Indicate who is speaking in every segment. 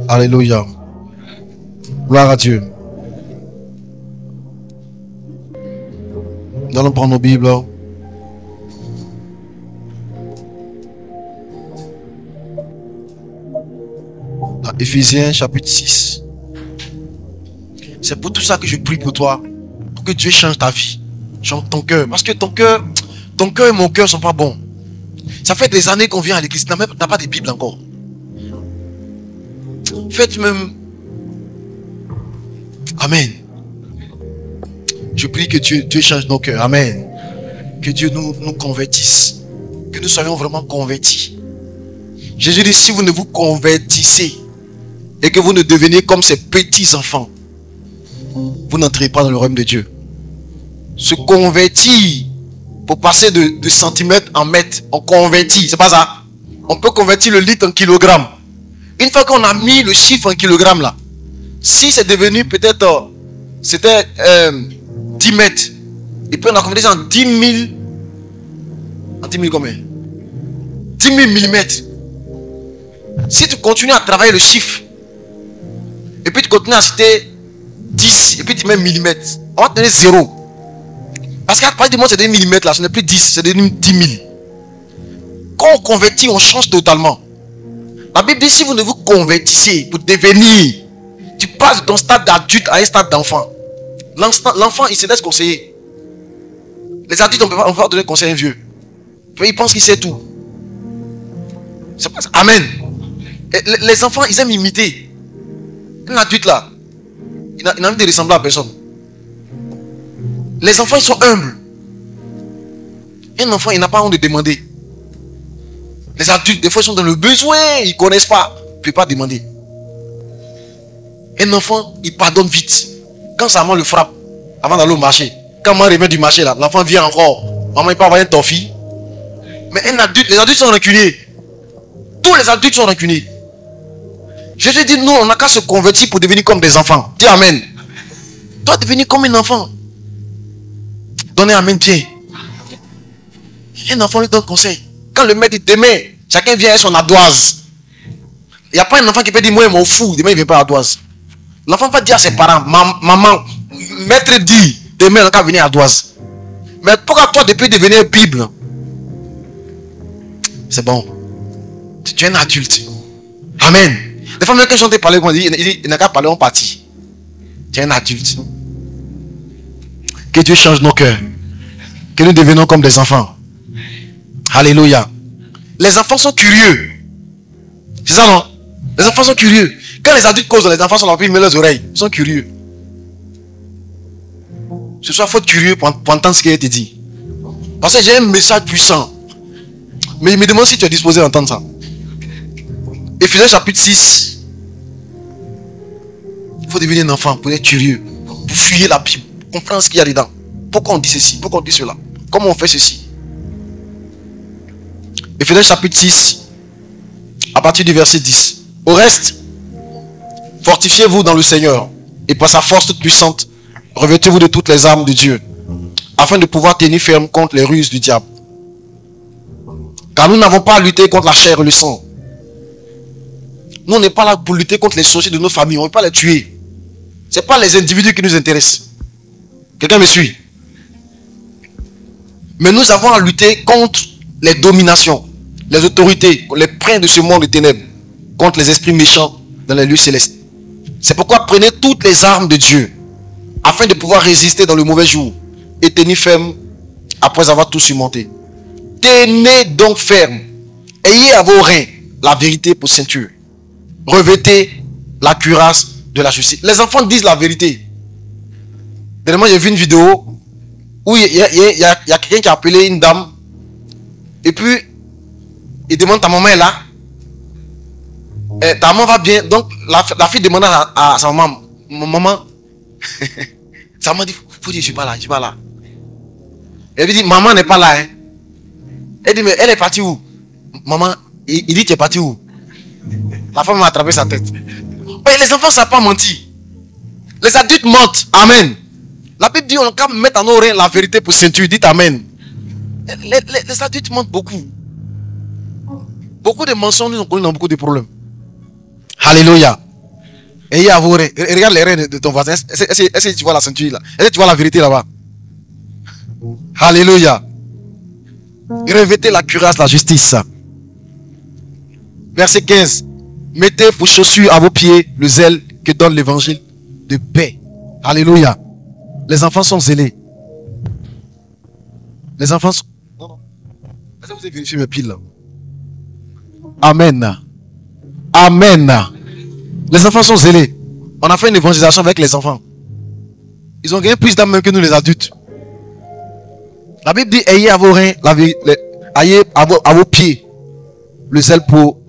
Speaker 1: Alléluia. Gloire à Dieu. Nous allons prendre nos Bibles. Dans Éphésiens chapitre 6. C'est pour tout ça que je prie pour toi. Pour que Dieu change ta vie. Change ton cœur. Parce que ton cœur et mon cœur ne sont pas bons. Ça fait des années qu'on vient à l'église. Tu n'as pas de Bible encore. Faites même. Amen. Je prie que Dieu change nos cœurs. Amen. Que Dieu nous convertisse. Que nous soyons vraiment convertis. Jésus dit, si vous ne vous convertissez et que vous ne devenez comme ces petits enfants, vous n'entrez pas dans le royaume de Dieu. Se convertir pour passer de centimètres en mètres, on convertit, c'est pas ça. On peut convertir le litre en kilogrammes. Une fois qu'on a mis le chiffre en kilogrammes là, si c'est devenu peut-être, c'était 10 mètres, et puis on a converti ça en 10 000, en 10 000 combien? 10 000 millimètres. Si tu continues à travailler le chiffre, et puis tu continues à citer 10, et puis tu mets millimètres, on va te donner 0. Parce qu'à partir du moment où c'est des millimètres là, ce n'est plus 10, c'est devenu 10 000. Quand on convertit, on change totalement. La Bible dit, si vous ne vous convertissez pour devenir, tu passes de ton stade d'adulte à un stade d'enfant. L'enfant, il se laisse conseiller. Les adultes, on ne peut pas donner conseil à un vieux. Il pense qu'il sait tout. Pas ça. Amen. Et les enfants, ils aiment imiter. Un adulte là, il n'a envie de ressembler à personne. Les enfants, ils sont humbles. Un enfant, il n'a pas honte de demander. Les adultes, des fois, ils sont dans le besoin. Ils ne connaissent pas. Ils ne peuvent pas demander. Un enfant, il pardonne vite. Quand sa maman le frappe, avant d'aller au marché, quand maman revient du marché, là, l'enfant vient encore. Maman, il peut avoir un toffee. Mais un adulte, les adultes sont rancuniers. Tous les adultes sont rancuniers. Jésus dit, nous, on n'a qu'à se convertir pour devenir comme des enfants. Dis Amen. Toi, devenir comme un enfant. Donnez Amen, tiens. Un enfant lui donne conseil. Quand le maître dit demain, chacun vient avec son ardoise. Il n'y a pas un enfant qui peut dire, moi, il m'en fous. Demain, il ne vient pas à l'ardoise. L'enfant va dire à ses parents, maman, maître dit, demain, on va venir à l'ardoise. Mais pourquoi toi, depuis devenir Bible? C'est bon. Tu es un adulte. Amen. Des fois, même quand j'entends parler, il n'a qu'à parler en partie. Tu es un adulte. Que Dieu change nos cœurs. Que nous devenons comme des enfants. Alléluia. Les enfants sont curieux. C'est ça, non? Les enfants sont curieux. Quand les adultes causent, les enfants sont là, puis ils mettent leurs oreilles. Ils sont curieux. Ce soir, il faut être curieux pour entendre ce qu'il te dit. Parce que j'ai un message puissant. Mais il me demande si tu es disposé à entendre ça. Éphésiens chapitre 6. Il faut devenir un enfant pour être curieux. Pour fouiller la Bible. Pour comprendre ce qu'il y a dedans. Pourquoi on dit ceci? Pourquoi on dit cela? Comment on fait ceci? Éphésiens chapitre 6. À partir du verset 10. Au reste, fortifiez-vous dans le Seigneur. Et par sa force toute puissante, revêtez-vous de toutes les armes de Dieu. Afin de pouvoir tenir ferme contre les ruses du diable. Car nous n'avons pas à lutter contre la chair et le sang. Nous, on n'est pas là pour lutter contre les sorciers de nos familles. On ne veut pas les tuer. Ce n'est pas les individus qui nous intéressent. Quelqu'un me suit? Mais nous avons à lutter contre les dominations, les autorités, les princes de ce monde de ténèbres, contre les esprits méchants dans les lieux célestes. C'est pourquoi prenez toutes les armes de Dieu, afin de pouvoir résister dans le mauvais jour et tenir ferme après avoir tout surmonté. Tenez donc ferme. Ayez à vos reins la vérité pour ceinture. Revêtez la cuirasse de la justice. Les enfants disent la vérité. Dernièrement, j'ai vu une vidéo où il y a quelqu'un qui a appelé une dame. Et puis, il demande, ta maman est là? Ta maman va bien. Donc, la fille demande à sa maman, maman, sa maman dit, faut dire, je ne suis pas là, je ne suis pas là. Elle lui dit, maman n'est pas là. Hein. Elle dit, mais elle est partie où? Maman, il dit, tu es partie où? La femme m'a attrapé sa tête. Mais les enfants ne savent pas mentir. Les adultes mentent. Amen. La Bible dit, on doit mettre en nos reins la vérité pour ceinture. Dites Amen. Les adultes mentent beaucoup. Beaucoup de mensonges nous ont connus dans beaucoup de problèmes. Alléluia. Ayez à vous. Regarde les reins de ton voisin. Est-ce que tu vois la ceinture là? Est-ce que tu vois la vérité là-bas? Alléluia. Revêtez la cuirasse, la justice. Verset 15. Mettez pour chaussures à vos pieds le zèle que donne l'évangile de paix. Alléluia. Les enfants sont zélés. Les enfants sont... Non, non. Est-ce que vous avez vérifié mes piles là? Amen. Amen. Les enfants sont zélés. On a fait une évangélisation avec les enfants. Ils ont gagné plus d'âme même que nous les adultes. La Bible dit, ayez à vos reins, ayez à vos pieds le zèle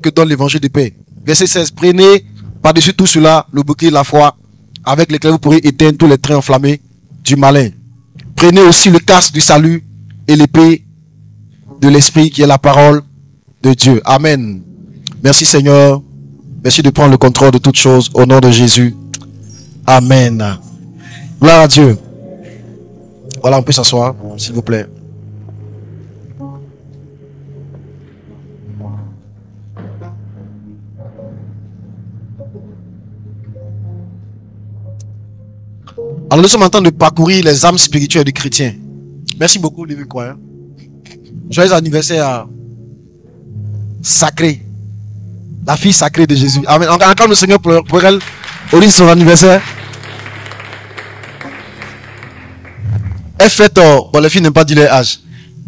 Speaker 1: que donne l'évangile de paix. Verset 16. Prenez par-dessus tout cela le bouclier de la foi, avec lequel vous pourrez éteindre tous les traits enflammés du malin. Prenez aussi le casque du salut et l'épée de l'esprit qui est la parole de Dieu. Amen. Merci Seigneur. Merci de prendre le contrôle de toutes choses au nom de Jésus. Amen. Gloire à Dieu. Voilà, on peut s'asseoir, s'il vous plaît. Alors nous sommes en train de parcourir les âmes spirituelles du chrétien. Merci beaucoup, Living Choir. Joyeux anniversaire à Sacré, la fille sacrée de Jésus. Amen. On acclame le Seigneur pour elle, au lieu de son anniversaire. Elle fête, bon, les filles n'aiment pas dire leur âge.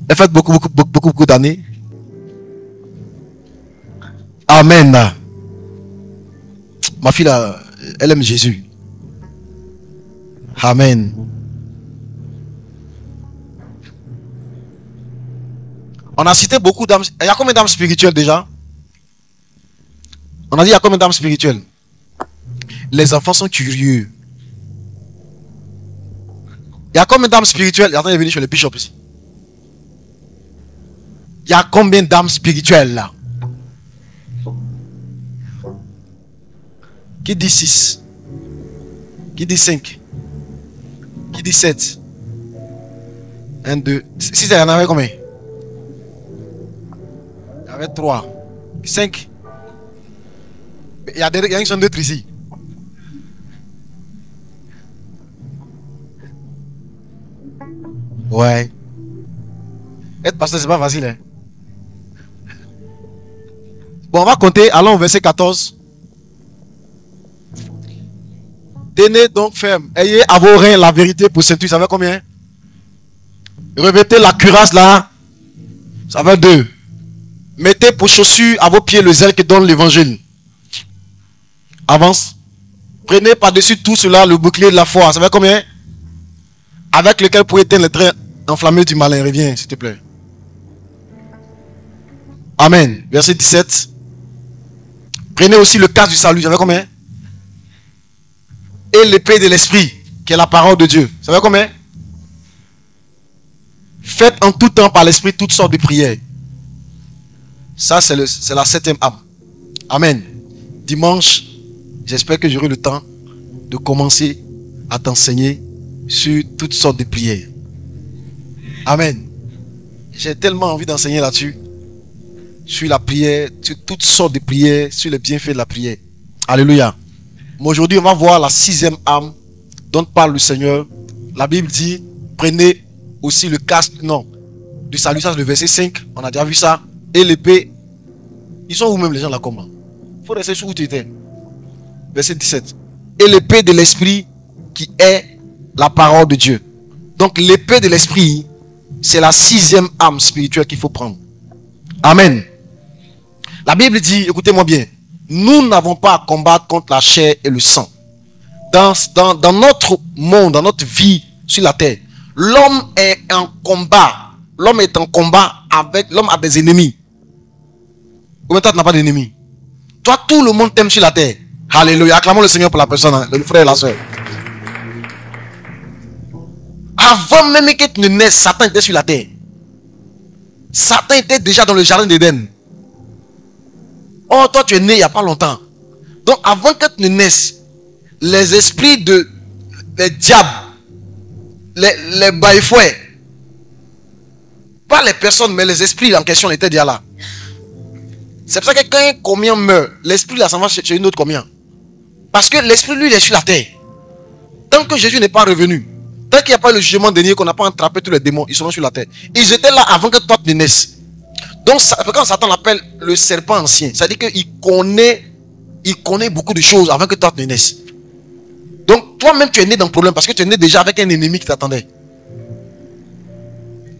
Speaker 1: Elle fête beaucoup d'années. Amen. Ma fille là, elle aime Jésus. Amen. On a cité beaucoup d'âmes. Il y a combien d'âmes spirituelles déjà? On a dit il y a combien d'âmes spirituelles? Les enfants sont curieux. Il y a combien d'âmes spirituelles? Attends, il est venu chez le bishop ici. Il y a combien d'âmes spirituelles là? Qui dit 6? Qui dit 5? Qui dit 7? 1, 2. Si il y en avait combien? Il y avait 3. 5. Il y a une zone d'autres ici. Ouais. Être pasteur, c'est pas facile. Hein? Bon, on va compter. Allons au verset 14. Tenez donc ferme. Ayez à vos reins la vérité pour ceinture. Ça fait combien? Revêtez la cuirasse là. Ça fait 2. Mettez pour chaussures à vos pieds le zèle que donne l'évangile. Avance. Prenez par-dessus tout cela le bouclier de la foi. Ça fait combien? Avec lequel vous pouvez éteindre les traits enflammés du malin. Reviens, s'il te plaît. Amen. Verset 17. Prenez aussi le casque du salut. Ça fait combien? Et l'épée de l'esprit, qui est la parole de Dieu. Ça fait combien? Faites en tout temps par l'esprit toutes sortes de prières. Ça, c'est la 7e âme. Amen. Dimanche, j'espère que j'aurai le temps de commencer à t'enseigner sur toutes sortes de prières. Amen. J'ai tellement envie d'enseigner là-dessus. Sur la prière, sur toutes sortes de prières, sur les bienfaits de la prière. Alléluia. Mais aujourd'hui, on va voir la 6e âme dont parle le Seigneur. La Bible dit, prenez aussi le casque, du salut, ça c'est le verset 5. On a déjà vu ça. Et l'épée. Ils sont où même les gens là comment? Il faut rester où tu étais. Verset 17. Et l'épée de l'esprit qui est la parole de Dieu. Donc l'épée de l'esprit, c'est la 6e âme spirituelle qu'il faut prendre. Amen. La Bible dit, écoutez-moi bien, nous n'avons pas à combattre contre la chair et le sang. Dans notre monde, dans notre vie sur la terre, l'homme est en combat. L'homme est en combat avec l'homme a des ennemis. Combien de temps tu n'as pas d'ennemis? Toi, tout le monde t'aime sur la terre. Alléluia. Acclamons le Seigneur pour la personne, hein, le frère et la soeur. Avant même que tu ne naisses, Satan était sur la terre. Satan était déjà dans le jardin d'Éden. Oh, toi, tu es né il n'y a pas longtemps. Donc, avant que tu ne naisses, les esprits les diables, les baïfouets, pas les personnes, mais les esprits en question étaient déjà là. C'est pour ça que quand un commun meurt, l'esprit là s'en va chez une autre commun. Parce que l'esprit, lui, il est sur la terre. Tant que Jésus n'est pas revenu, tant qu'il n'y a pas le jugement dernier, qu'on n'a pas attrapé tous les démons, ils seront sur la terre. Ils étaient là avant que toi tu naisses. Donc, quand Satan l'appelle le serpent ancien, ça veut dire qu'il connaît beaucoup de choses avant que toi tu naisses. Donc, toi-même, tu es né dans le problème parce que tu es né déjà avec un ennemi qui t'attendait.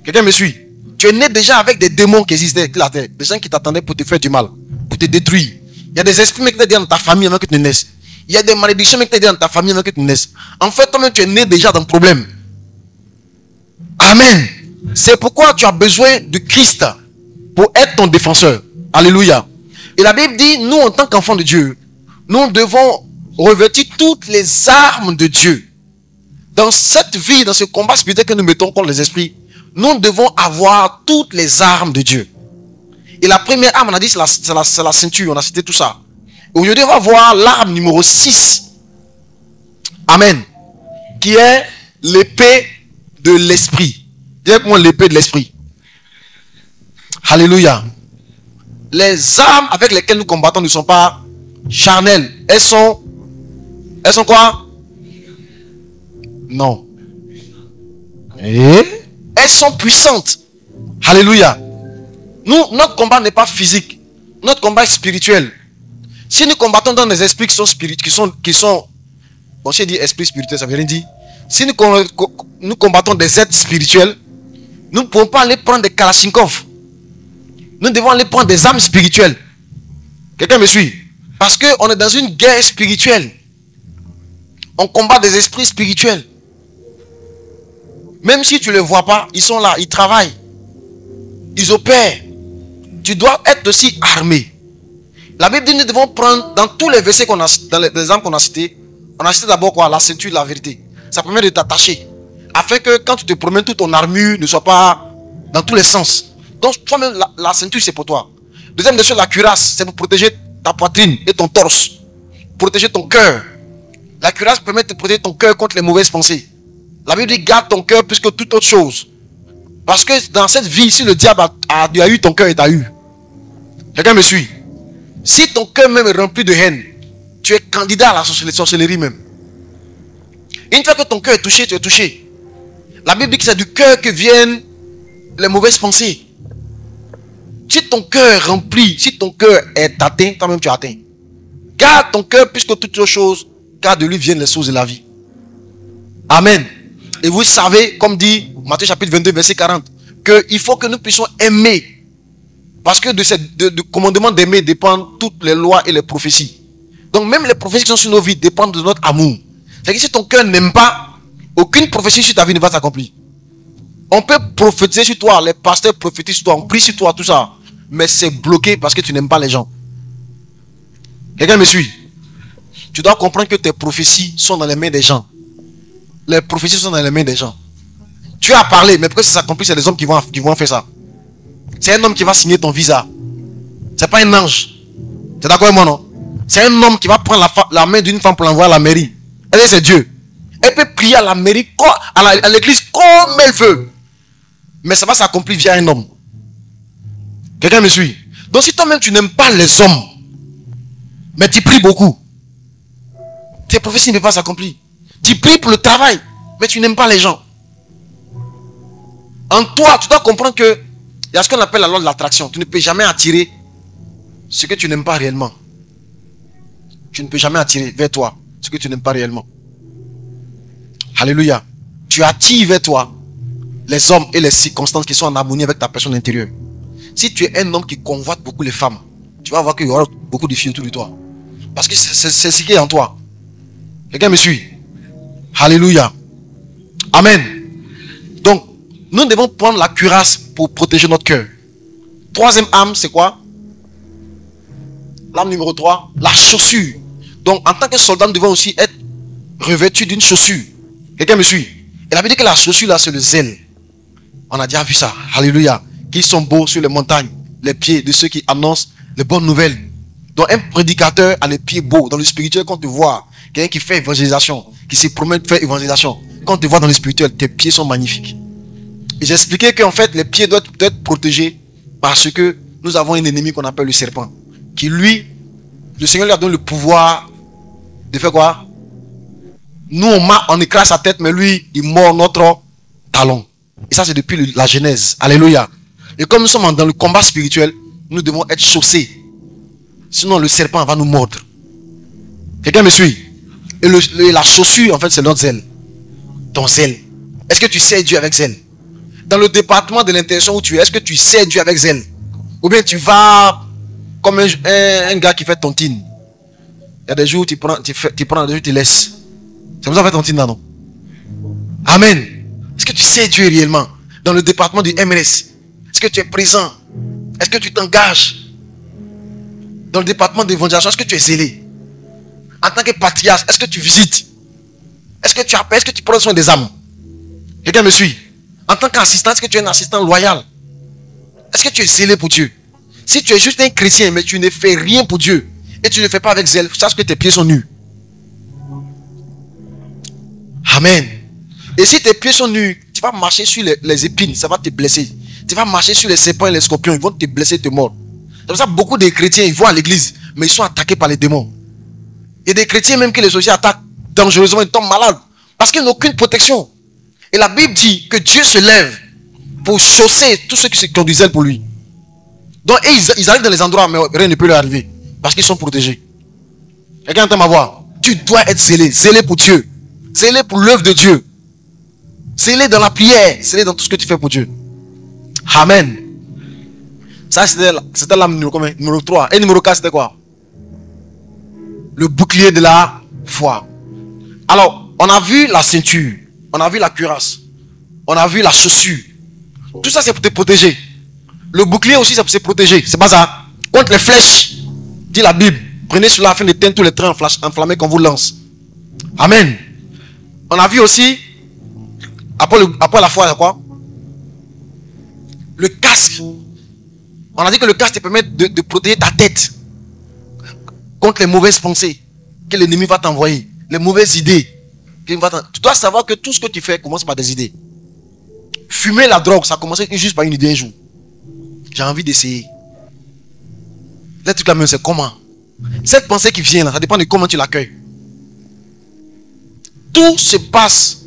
Speaker 1: Quelqu'un me suit? Tu es né déjà avec des démons qui existaient sur la terre. Des gens qui t'attendaient pour te faire du mal, pour te détruire. Il y a des esprits qui t'étaient dans ta famille avant que tu naisses. Il y a des malédictions qui t'étaient dans ta famille avant que tu naisses. En fait, toi-même, tu es né déjà dans le problème. Amen. C'est pourquoi tu as besoin de Christ pour être ton défenseur. Alléluia. Et la Bible dit, nous, en tant qu'enfants de Dieu, nous devons revêtir toutes les armes de Dieu. Dans cette vie, dans ce combat spirituel que nous mettons contre les esprits, nous devons avoir toutes les armes de Dieu. Et la première arme, on a dit, c'est la ceinture. On a cité tout ça. Aujourd'hui, on va voir l'arme numéro 6. Amen. Qui est l'épée de l'esprit. Dis-moi l'épée de l'esprit. Alléluia. Les armes avec lesquelles nous combattons ne sont pas charnelles. Elles sont quoi? Non. Elles sont puissantes. Alléluia. Notre combat n'est pas physique. Notre combat est spirituel. Si nous combattons dans des esprits qui sont spirituels, bon, si je dis esprit spirituel, ça veut rien dire. Si nous combattons des êtres spirituels, nous ne pouvons pas aller prendre des kalachnikovs. Nous devons aller prendre des armes spirituelles. Quelqu'un me suit? Parce qu'on est dans une guerre spirituelle. On combat des esprits spirituels. Même si tu ne les vois pas, ils sont là, ils travaillent. Ils opèrent. Tu dois être aussi armé. La Bible dit nous devons prendre, dans tous les versets qu'on a, dans les armes qu'on a cités, on a cité d'abord quoi? La ceinture de la vérité. Ça permet de t'attacher. Afin que quand tu te promènes, toute ton armure ne soit pas dans tous les sens. Donc toi-même, la ceinture c'est pour toi. Deuxième des choses, la cuirasse, c'est pour protéger ta poitrine et ton torse. Protéger ton cœur. La cuirasse permet de protéger ton cœur contre les mauvaises pensées. La Bible dit garde ton cœur plus que toute autre chose. Parce que dans cette vie, si le diable a eu ton cœur, il t'a eu. Quelqu'un me suit? Si ton cœur même est rempli de haine, tu es candidat à la sorcellerie même. Une fois que ton cœur est touché, tu es touché. La Bible dit que c'est du cœur que viennent les mauvaises pensées. Si ton cœur est rempli, si ton cœur est atteint, toi-même tu es atteint. Garde ton cœur plus que toute autre chose, car de lui viennent les sources de la vie. Amen. Et vous savez, comme dit Matthieu chapitre 22, verset 40, qu'il faut que nous puissions aimer. Parce que du commandement d'aimer dépendent toutes les lois et les prophéties. Donc même les prophéties qui sont sur nos vies dépendent de notre amour. C'est que si ton cœur n'aime pas, aucune prophétie sur ta vie ne va s'accomplir. On peut prophétiser sur toi, les pasteurs prophétisent sur toi, on prie sur toi, tout ça. Mais c'est bloqué parce que tu n'aimes pas les gens. Quelqu'un me suit? Tu dois comprendre que tes prophéties sont dans les mains des gens. Les prophéties sont dans les mains des gens. Tu as parlé, mais pour que ça s'accomplisse, c'est les hommes qui vont faire ça. C'est un homme qui va signer ton visa. C'est pas un ange. Tu es d'accord avec moi, non? C'est un homme qui va prendre la main d'une femme pour l'envoyer à la mairie. Elle, c'est Dieu. Elle peut prier à la mairie, à l'église comme elle veut. Mais ça va s'accomplir via un homme. Quelqu'un me suit? Donc si toi-même tu n'aimes pas les hommes, mais tu pries beaucoup, tes prophéties ne peuvent pas s'accomplir. Tu pries pour le travail, mais tu n'aimes pas les gens. En toi, tu dois comprendre que il y a ce qu'on appelle la loi de l'attraction. Tu ne peux jamais attirer ce que tu n'aimes pas réellement. Tu ne peux jamais attirer vers toi ce que tu n'aimes pas réellement. Alléluia. Tu attires vers toi les hommes et les circonstances qui sont en harmonie avec ta personne intérieure. Si tu es un homme qui convoite beaucoup les femmes, tu vas voir qu'il y aura beaucoup de filles autour de toi. Parce que c'est ce qui est en toi. Quelqu'un me suit? Alléluia. Amen. Donc, nous devons prendre la cuirasse pour protéger notre cœur. Troisième arme, c'est quoi? L'arme numéro 3, la chaussure. Donc, en tant que soldat, nous devons aussi être revêtus d'une chaussure. Quelqu'un me suit? Et la Bible dit que la chaussure, là, c'est le zèle. On a déjà vu ça. Alléluia. Qui sont beaux sur les montagnes, les pieds de ceux qui annoncent les bonnes nouvelles. Donc, un prédicateur a les pieds beaux. Dans le spirituel, quand tu vois quelqu'un qui fait évangélisation, qui se promène faire évangélisation, quand tu vois dans le spirituel, tes pieds sont magnifiques. Et j'ai expliqué qu'en fait, les pieds doivent être protégés parce que nous avons un ennemi qu'on appelle le serpent. Qui lui, le Seigneur lui a donné le pouvoir de faire quoi? Nous, on écrase sa tête, mais lui, il mord notre talon. Et ça, c'est depuis la Genèse. Alléluia. Et comme nous sommes dans le combat spirituel, nous devons être chaussés. Sinon, le serpent va nous mordre. Quelqu'un me suit? Et la chaussure, en fait, c'est notre zèle. Ton zèle. Est-ce que tu sais Dieu avec zèle? Dans le département de l'intention où tu es, est-ce que tu sais Dieu avec zèle? Ou bien tu vas comme un gars qui fait tontine. Il y a des jours où tu prends, des jours où tu laisses. C'est pour ça qu'on fait tontine là, non? Amen. Est-ce que tu sais Dieu réellement? Dans le département du MLS, est-ce que tu es présent? Est-ce que tu t'engages? Dans le département d'évangélisation, est-ce que tu es zélé? En tant que patriarche, est-ce que tu visites? Est-ce que tu appelles? Est-ce que tu prends soin des âmes? Quelqu'un me suit? En tant qu'assistant, est-ce que tu es un assistant loyal? Est-ce que tu es zélé pour Dieu? Si tu es juste un chrétien, mais tu ne fais rien pour Dieu, et tu ne fais pas avec zèle, sache que tes pieds sont nus. Amen. Et si tes pieds sont nus, tu vas marcher sur les épines, ça va te blesser. Tu vas marcher sur les serpents et les scorpions, ils vont te blesser, te mordre. C'est pour ça que beaucoup de chrétiens, ils vont à l'église, mais ils sont attaqués par les démons. Il y a des chrétiens même que les sorciers attaquent dangereusement, ils tombent malades. Parce qu'ils n'ont aucune protection. Et la Bible dit que Dieu se lève pour chausser tous ceux qui se conduisaient pour lui. Donc ils arrivent dans les endroits, mais rien ne peut leur arriver. Parce qu'ils sont protégés. Quelqu'un entend ma voix? Tu dois être zélé. Zélé pour Dieu. Zélé pour l'œuvre de Dieu. Zélé dans la prière. Zélé dans tout ce que tu fais pour Dieu. Amen. Ça c'était l'âme numéro 3. Et numéro 4 c'était quoi? Le bouclier de la foi. Alors, on a vu la ceinture. On a vu la cuirasse. On a vu la chaussure. Tout ça c'est pour te protéger. Le bouclier aussi c'est pour se protéger. C'est pas ça. Contre les flèches, dit la Bible. Prenez cela afin d'éteindre tous les trains enflammés qu'on vous lance. Amen. On a vu aussi, après la foi, c'est quoi? Le casque. On a dit que le casque te permet de protéger ta tête contre les mauvaises pensées que l'ennemi va t'envoyer, les mauvaises idées. Tu dois savoir que tout ce que tu fais commence par des idées. Fumer la drogue, ça a commencé juste par une idée un jour. J'ai envie d'essayer. Le truc là même, c'est comment? Cette pensée qui vient là, ça dépend de comment tu l'accueilles. Tout se passe.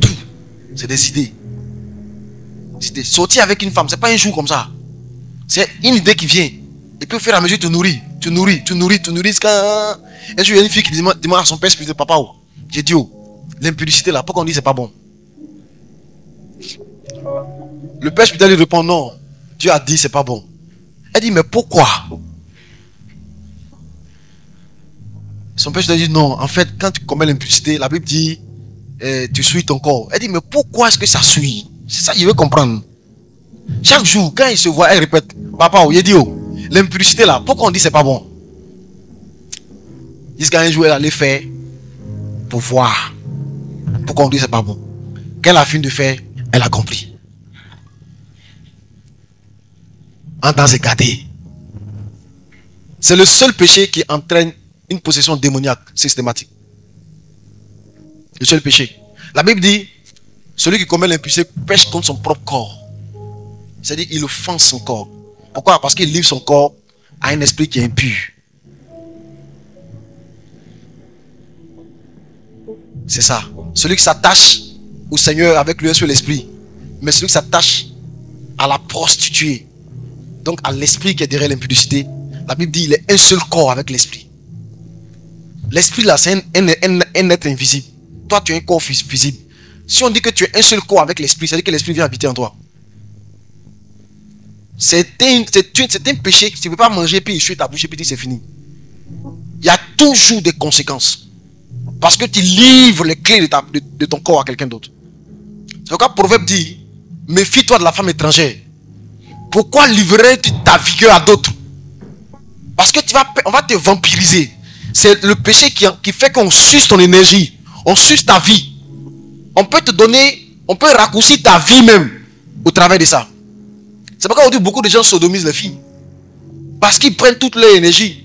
Speaker 1: Tout. C'est des idées. Sortir avec une femme, c'est pas un jour comme ça. C'est une idée qui vient. Et puis au fur et à mesure, tu nourris. Tu nourris. Un jour, il y a une fille qui demande à son père spirituel, papa, oh, j'ai dit, oh, l'impudicité là, pourquoi on dit c'est pas bon? Le père spirituel lui répond, non, Dieu a dit c'est pas bon. Elle dit, mais pourquoi? Son père spirituel dit, non, en fait, quand tu commets l'impudicité, la Bible dit, tu souilles ton corps. Elle dit, mais pourquoi est-ce que ça souille? C'est ça, je veux comprendre. Chaque jour, quand il se voit, elle répète, papa, oh, il dit, oh, l'impudicité là, pourquoi on dit c'est pas bon? Jusqu'à un jour, elle allait faire pour voir pourquoi on dit c'est pas bon. Quand elle a fini de faire, elle a compris. En temps écarté. C'est le seul péché qui entraîne une possession démoniaque systématique. Le seul péché. La Bible dit, celui qui commet l'impudicité pêche contre son propre corps. C'est-à-dire qu'il offense son corps. Pourquoi? Parce qu'il livre son corps à un esprit qui est impur. C'est ça. Celui qui s'attache au Seigneur avec lui sur l'esprit. Mais celui qui s'attache à la prostituée, donc à l'esprit qui est derrière l'impudicité, la Bible dit il est un seul corps avec l'esprit. L'esprit là, c'est un être invisible. Toi, tu es un corps visible. Si on dit que tu es un seul corps avec l'esprit, c'est-à-dire que l'esprit vient habiter en toi. C'est un péché que tu ne peux pas manger puis essuyer ta bouche et puis dire c'est fini. Il y a toujours des conséquences. Parce que tu livres les clés de ton corps à quelqu'un d'autre. C'est pourquoi Proverbe dit, méfie-toi de la femme étrangère. Pourquoi livrer-tu ta vigueur à d'autres? Parce que on va te vampiriser. C'est le péché qui fait qu'on suce ton énergie. On suce ta vie. On peut te donner, on peut raccourcir ta vie même au travers de ça. C'est pourquoi aujourd'hui beaucoup de gens sodomisent les filles. Parce qu'ils prennent toute leur énergie.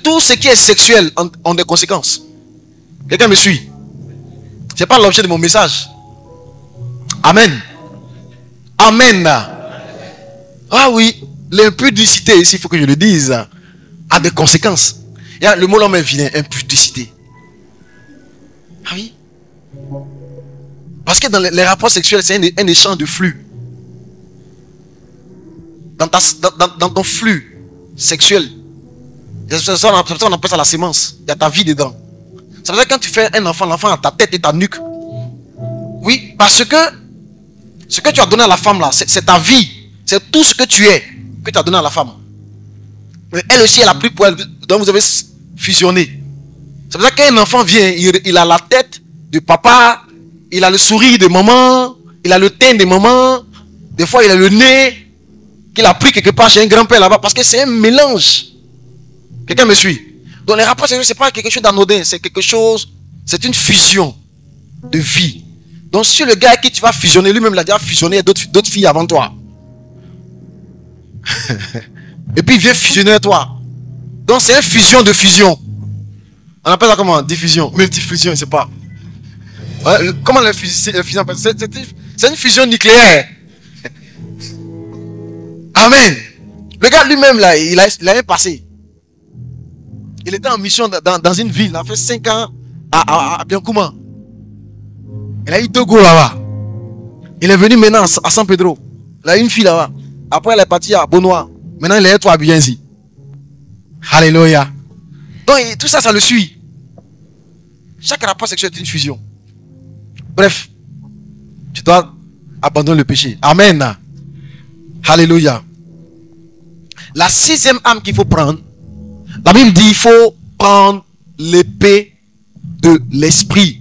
Speaker 1: Tout ce qui est sexuel a des conséquences. Quelqu'un me suit? Ce n'est pas l'objet de mon message. Amen. Amen. Ah oui, l'impudicité, ici, il faut que je le dise, a des conséquences. Le mot l'homme est vilain, impudicité. Ah oui. Parce que dans les rapports sexuels, c'est un échange de flux. Dans ton flux sexuel, c'est pour ça qu'on appelle ça la sémence. Il y a ta vie dedans. Ça veut dire que quand tu fais un enfant, l'enfant a ta tête et ta nuque. Oui, parce que ce que tu as donné à la femme là, c'est ta vie. C'est tout ce que tu es que tu as donné à la femme. Mais elle aussi, elle a pris pour elle. Donc vous avez fusionné. Ça veut dire qu'un enfant vient, il a la tête de papa, il a le sourire de maman, il a le teint de maman, des fois il a le nez qu'il a pris quelque part chez un grand-père là-bas, parce que c'est un mélange. Quelqu'un me suit? Donc les rapports sexuels, c'est pas quelque chose d'anodin, c'est quelque chose, c'est une fusion de vie. Donc si le gars qui tu vas fusionner, lui-même il a déjà fusionné d'autres filles avant toi. Et puis il vient fusionner avec toi. Donc c'est une fusion de fusion. On appelle ça comment? Diffusion, multifusion, je sais pas. Ouais, comment la fusion? C'est une fusion nucléaire. Amen. Le gars lui-même là, il a un passé. Il était en mission dans une ville. Il a fait 5 ans à Biancouma. Il a eu 2 go là-bas. Il est venu maintenant à San Pedro. Il a eu une fille là-bas. Après, elle est partie à Bonois. Maintenant, il est à Bienzi. Alléluia. Donc, tout ça, ça le suit. Chaque rapport sexuel est une fusion. Bref, tu dois abandonner le péché. Amen. Alléluia. La 6e arme qu'il faut prendre, la Bible dit il faut prendre l'épée de l'esprit.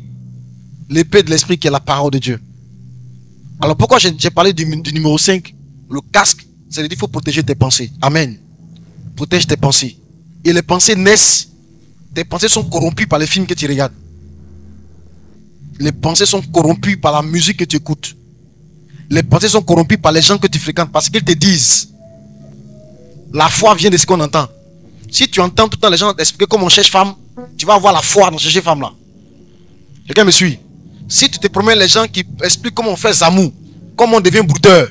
Speaker 1: L'épée de l'esprit qui est la parole de Dieu. Alors pourquoi j'ai parlé du numéro 5? Le casque, c'est-à-dire qu'il faut protéger tes pensées. Amen. Protège tes pensées. Et les pensées naissent. Tes pensées sont corrompues par les films que tu regardes. Les pensées sont corrompues par la musique que tu écoutes. Les pensées sont corrompues par les gens que tu fréquentes. Parce qu'ils te disent, la foi vient de ce qu'on entend. Si tu entends tout le temps les gens expliquer comment on cherche femme, tu vas avoir la foi dans chercher femme là. Quelqu'un me suit? Si tu te promènes les gens qui expliquent comment on fait zamou, comment on devient brouteur,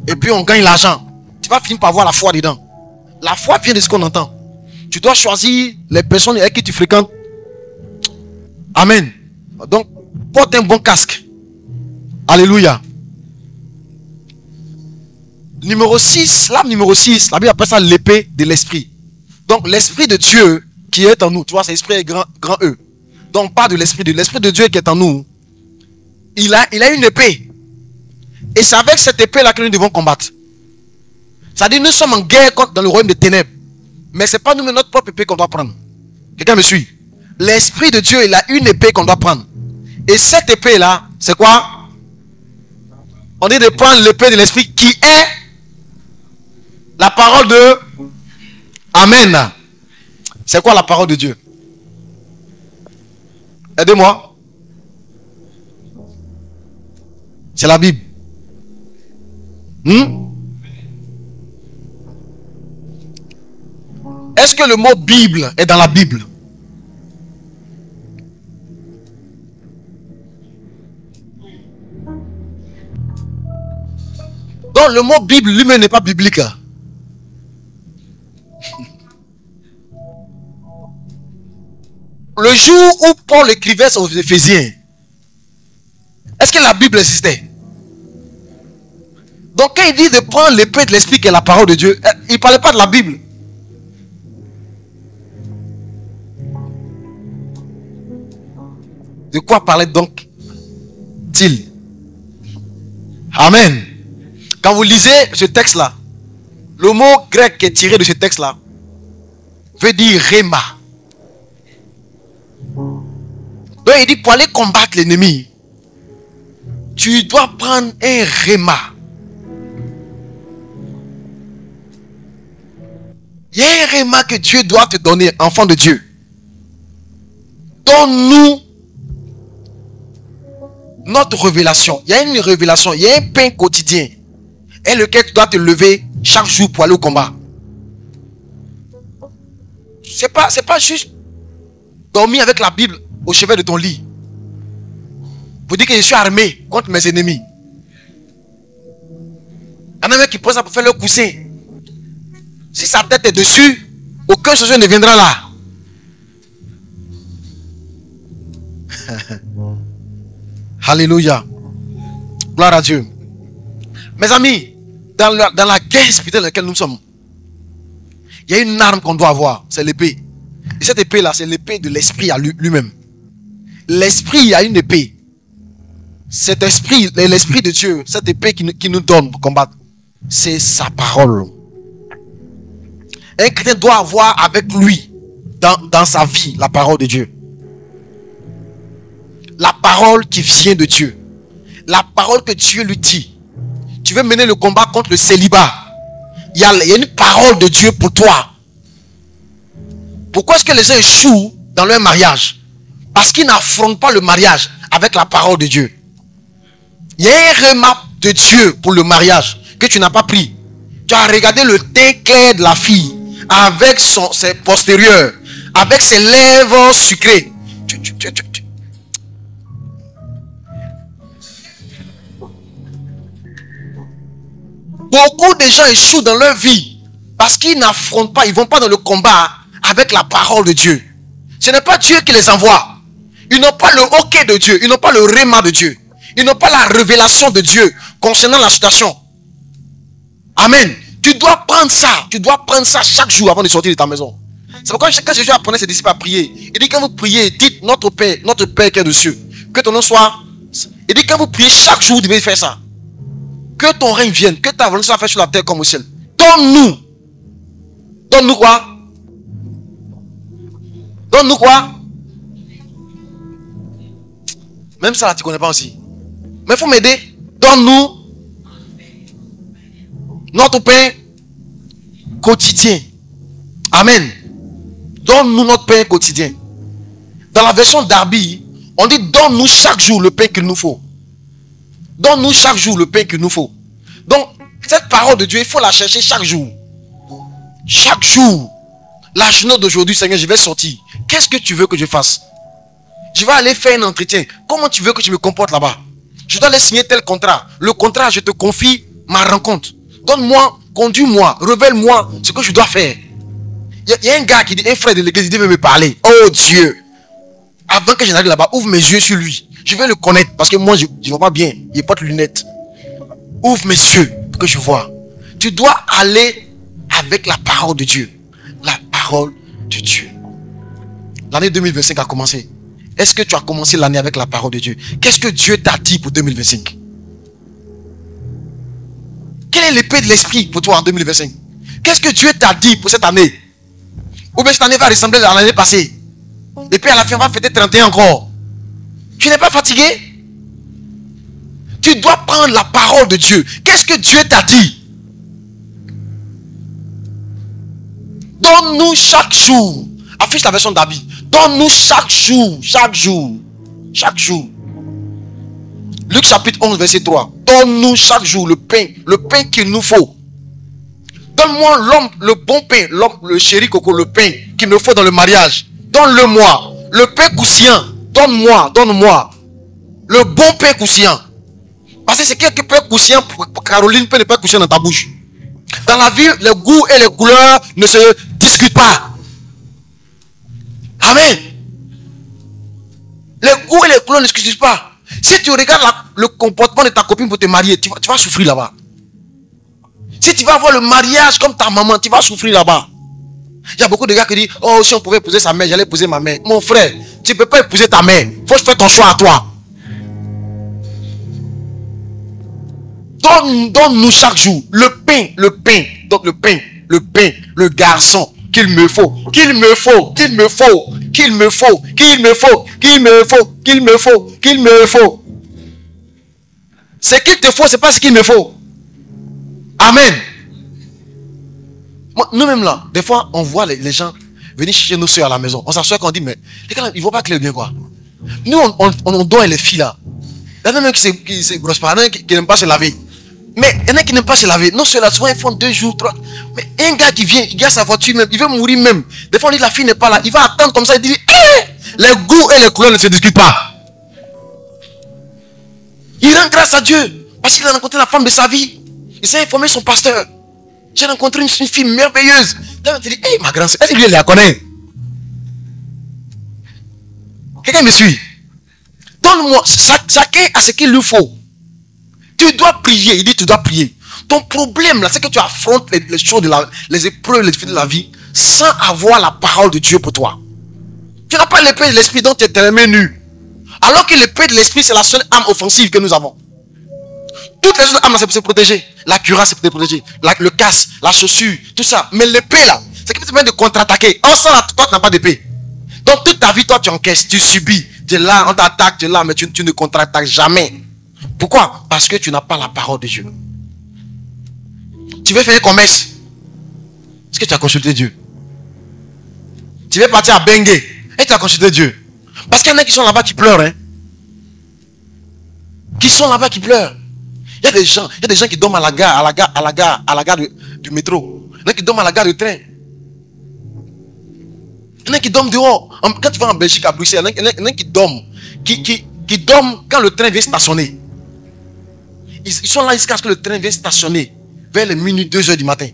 Speaker 1: et puis on gagne l'argent, tu vas finir par avoir la foi dedans. La foi vient de ce qu'on entend. Tu dois choisir les personnes avec qui tu fréquentes. Amen. Donc, porte un bon casque. Alléluia. Numéro 6, l'arme numéro 6, la Bible appelle ça l'épée de l'esprit. Donc, l'esprit de Dieu qui est en nous, tu vois, c'est l'esprit grand E. Donc, pas de l'esprit de Dieu qui est en nous. Il a une épée. Et c'est avec cette épée-là que nous devons combattre. C'est-à-dire, nous sommes en guerre dans le royaume des ténèbres. Mais ce n'est pas nous, mais notre propre épée qu'on doit prendre. Quelqu'un me suit? L'esprit de Dieu, il a une épée qu'on doit prendre. Et cette épée-là, c'est quoi? On dit de prendre l'épée de l'esprit qui est la parole de Amen. C'est quoi la parole de Dieu? Aidez-moi. C'est la Bible. Est-ce que le mot Bible est dans la Bible? Donc le mot Bible lui-même n'est pas biblique. Le jour où Paul écrivait aux Éphésiens, est-ce que la Bible existait? Donc quand il dit de prendre l'épée de l'esprit qui est la parole de Dieu, il ne parlait pas de la Bible. De quoi parlait donc-il? Amen. Quand vous lisez ce texte-là, le mot grec qui est tiré de ce texte-là veut dire rhéma. Donc il dit pour aller combattre l'ennemi, tu dois prendre un rhéma. Il y a un rhéma que Dieu doit te donner, enfant de Dieu. Donne-nous notre révélation. Il y a une révélation, il y a un pain quotidien. Et lequel tu dois te lever chaque jour pour aller au combat. C'est pas juste dormir avec la Bible au chevet de ton lit. Pour dire que je suis armé contre mes ennemis. Il y en a même qui prennent ça pour faire leur coussin. Si sa tête est dessus, aucun changement ne viendra là. Alléluia. Gloire à Dieu. Mes amis, dans la guerre spirituelle dans laquelle nous sommes, il y a une arme qu'on doit avoir, c'est l'épée. Et cette épée-là, c'est l'épée de l'esprit à lui-même. L'esprit a une épée. Cet esprit, l'esprit de Dieu, cette épée qui nous donne pour combattre, c'est sa parole. Un chrétien doit avoir avec lui, dans sa vie, la parole de Dieu. La parole qui vient de Dieu. La parole que Dieu lui dit. Tu veux mener le combat contre le célibat. Il y a une parole de Dieu pour toi. Pourquoi est-ce que les gens échouent dans leur mariage? Parce qu'ils n'affrontent pas le mariage avec la parole de Dieu. Il y a un remap de Dieu pour le mariage que tu n'as pas pris. Tu as regardé le teint clair de la fille avec ses postérieurs, avec ses lèvres sucrées. Beaucoup de gens échouent dans leur vie parce qu'ils n'affrontent pas, ils ne vont pas dans le combat avec la parole de Dieu. Ce n'est pas Dieu qui les envoie. Ils n'ont pas le hockey de Dieu, ils n'ont pas le réma de Dieu. Ils n'ont pas la révélation de Dieu concernant la situation. Amen. Tu dois prendre ça chaque jour avant de sortir de ta maison. C'est pourquoi quand Jésus apprenait ses disciples à prier, il dit quand vous priez, dites notre Père qui est aux cieux, que ton nom soit. Il dit quand vous priez chaque jour, vous devez faire ça. Que ton règne vienne, que ta volonté soit faite sur la terre comme au ciel. Donne-nous. Donne-nous quoi? Donne-nous quoi? Même ça, là, tu ne connais pas aussi. Mais il faut m'aider. Donne-nous notre pain quotidien. Amen. Donne-nous notre pain quotidien. Dans la version Darby, on dit donne-nous chaque jour le pain qu'il nous faut. Donne-nous chaque jour le pain qu'il nous faut. Donc, cette parole de Dieu, il faut la chercher chaque jour. Chaque jour. La journée d'aujourd'hui, Seigneur, je vais sortir. Qu'est-ce que tu veux que je fasse? Je vais aller faire un entretien. Comment tu veux que je me comporte là-bas? Je dois aller signer tel contrat. Le contrat, je te confie ma rencontre. Donne-moi, conduis-moi, révèle-moi ce que je dois faire. Il y a un gars qui dit, un frère de l'église, il veut me parler. Oh Dieu! Avant que je n'arrive là-bas, ouvre mes yeux sur lui. Je vais le connaître parce que moi, je ne vois pas bien. Il porte lunettes. Ouvre mes yeux pour que je vois. Tu dois aller avec la parole de Dieu. La parole de Dieu. L'année 2025 a commencé. Est-ce que tu as commencé l'année avec la parole de Dieu? Qu'est-ce que Dieu t'a dit pour 2025? Quelle est l'épée de l'esprit pour toi en 2025? Qu'est-ce que Dieu t'a dit pour cette année? Ou bien cette année va ressembler à l'année passée? Et puis à la fin, on va fêter 31 encore. Tu n'es pas fatigué? Tu dois prendre la parole de Dieu. Qu'est-ce que Dieu t'a dit? Donne-nous chaque jour. Affiche la version d'Abi. Donne-nous chaque jour. Chaque jour. Chaque jour. Luc chapitre 11 verset 3. Donne-nous chaque jour le pain qu'il nous faut. Donne-moi l'homme, le bon pain, le chéri coco, le pain qu'il me faut dans le mariage. Donne-le-moi. Le pain croustillant. Donne-moi. Le bon pain croustillant. Parce que c'est quelque pain croustillant pour Caroline, peut ne pas croustillant dans ta bouche. Dans la vie, les goûts et les couleurs ne se discutent pas. Amen. Les goûts et les couleurs ne se discutent pas. Si tu regardes le comportement de ta copine pour te marier, tu vas souffrir là-bas. Si tu vas avoir le mariage comme ta maman, tu vas souffrir là-bas. Il y a beaucoup de gars qui disent, oh, si on pouvait épouser sa mère, j'allais épouser ma mère. Mon frère, tu ne peux pas épouser ta mère. Il faut faire ton choix à toi. Donne-nous chaque jour le pain. Donc le garçon qu'il me faut. C'est qu'il te faut, c'est pas ce qu'il me faut. Amen. Nous-mêmes là, des fois, on voit les gens venir chercher nos soeurs à la maison. On s'assoit et on dit, mais les gars, ils ne vont pas clair bien quoi. Nous, on doit les filles là. Il y en a même qui se grossent pas, il y en a qui n'aiment pas se laver. Mais il y en a qui n'aiment pas se laver. Non, ceux-là, souvent, ils font 2 jours, 3. Mais un gars qui vient, il garde sa voiture même, il veut mourir même. Des fois, on dit, la fille n'est pas là. Il va attendre comme ça, il dit, les goûts et les couleurs ne se discutent pas. Il rend grâce à Dieu. Parce qu'il a rencontré la femme de sa vie. Il s'est informé son pasteur. J'ai rencontré une fille merveilleuse. Il dit, hey, ma grande soeur, est-ce que lui, elle la connaît? Quelqu'un me suit? Donne-moi, chacun a ce qu'il lui faut. Tu dois prier. Il dit, tu dois prier. Ton problème, là, c'est que tu affrontes les choses, les épreuves, les difficultés de la vie, sans avoir la parole de Dieu pour toi. Tu n'as pas l'épée de l'esprit dont tu es tellement nu. Alors que l'épée de l'esprit, c'est la seule arme offensive que nous avons. Toutes les autres armes, c'est pour se protéger. La cuirasse, c'est pour te protéger. Le casque, la chaussure, tout ça. Mais l'épée, là, c'est qui te permet de contre-attaquer. En ça, là, toi, tu n'as pas d'épée. Donc, toute ta vie, toi, tu encaisses, tu subis. Tu es là, on t'attaque, tu es là, mais tu ne contre-attaques jamais. Pourquoi? Parce que tu n'as pas la parole de Dieu. Tu veux faire un commerce. Est-ce que tu as consulté Dieu? Tu veux partir à Bengue. Et tu as consulté Dieu. Parce qu'il y en a qui sont là-bas qui pleurent. Hein? Qui sont là-bas qui pleurent. Il y a des gens qui dorment à la gare du métro. Il y en a qui dorment à la gare du train. Il y en a qui dorment dehors. Quand tu vas en Belgique, à Bruxelles, il y en a qui dorment. Qui dorment quand le train vient stationner. Ils sont là jusqu'à ce que le train vienne stationner. Vers les minuit 2 heures du matin.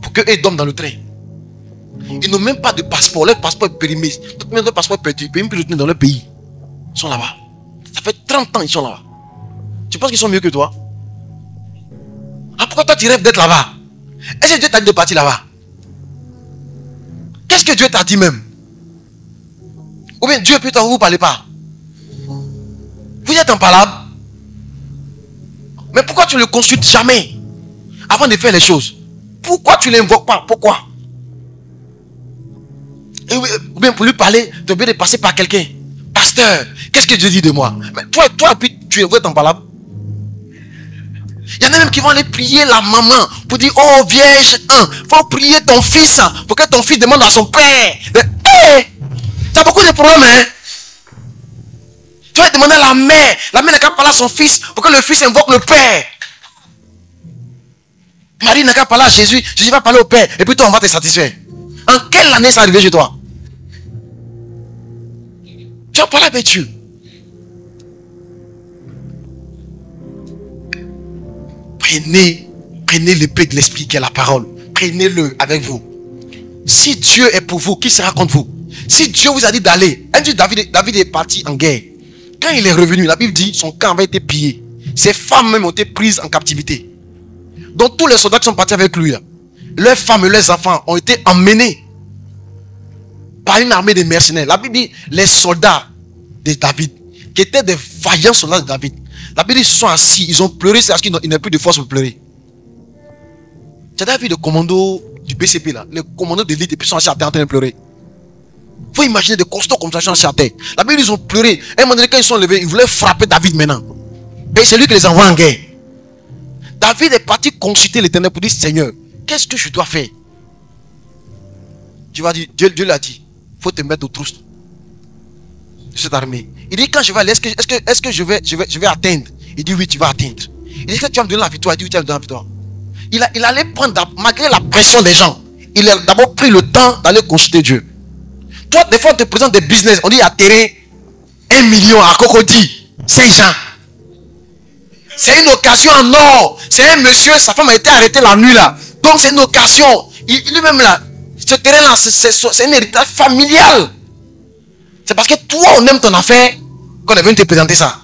Speaker 1: Pour qu'eux dorment dans le train. Ils n'ont même pas de passeport. Leur passeport est périmé. Leur passeport est perdu. Ils ne peuvent même plus retourner dans leur pays. Ils sont là-bas. Ça fait 30 ans qu'ils sont là-bas. Tu penses qu'ils sont mieux que toi? Ah, pourquoi toi tu rêves d'être là-bas? Est-ce que Dieu t'a dit de partir là-bas? Qu'est-ce que Dieu t'a dit même? Ou bien Dieu peut t'en vous ne parlez pas? Vous êtes impalable. Mais pourquoi tu ne le consultes jamais avant de faire les choses? Pourquoi tu ne l'invoques pas? Pourquoi? Ou bien pour lui parler, tu es obligé de passer par quelqu'un. Pasteur, qu'est-ce que Dieu dit de moi? Mais toi, puis tu es impalable. Il y en a même qui vont aller prier la maman pour dire, oh Vierge, faut prier ton fils pour que ton fils demande à son père. Mais, tu as beaucoup de problèmes, hein? Tu vas demander à la mère n'a qu'à parler à son fils pour que le fils invoque le père. Marie n'a qu'à parler à Jésus, Jésus va parler au père, et puis toi on va te satisfaire. En quelle année ça arrivé chez toi? Tu as parlé avec Dieu. Prenez l'épée de l'esprit qui est la parole. Prenez-le avec vous. Si Dieu est pour vous, qui sera contre vous? Si Dieu vous a dit d'aller, David est parti en guerre. Quand il est revenu, la Bible dit son camp avait été pillé. Ses femmes même ont été prises en captivité. Donc tous les soldats qui sont partis avec lui, leurs femmes et leurs enfants ont été emmenés par une armée de mercenaires. La Bible dit les soldats de David, qui étaient des vaillants soldats de David. La Bible dit ils se sont assis, ils ont pleuré, c'est parce qu'ils n'ont plus de force pour pleurer. Tu as vu le commando du BCP là, les commandos d'élite, et puis ils sont assis à terre en train de pleurer. Il faut imaginer des costauds comme ça, ils sont assis à terre. La Bible dit ils ont pleuré. Et à un moment donné, quand ils sont levés, ils voulaient frapper David maintenant. Et c'est lui qui les envoie en guerre. David est parti consulter l'Éternel pour dire, Seigneur, qu'est-ce que je dois faire? Tu vas dire, Dieu l'a dit, il faut te mettre au trousses de cette armée. Il dit, quand je vais aller, est-ce que je vais atteindre? Il dit, oui, tu vas atteindre. Il dit, que tu vas me donner la victoire? Il dit, oui, tu vas me donner la victoire. Il allait prendre, malgré la pression des gens, il a d'abord pris le temps d'aller consulter Dieu. Toi, des fois, on te présente des business, on dit, à terrain, 1 million à Cocody, Saint-Jean. C'est une occasion en or. C'est un monsieur, sa femme a été arrêtée la nuit là. Donc c'est une occasion. Lui-même là, ce terrain là, c'est un héritage familial. C'est parce que toi, on aime ton affaire qu'on est venu te présenter ça.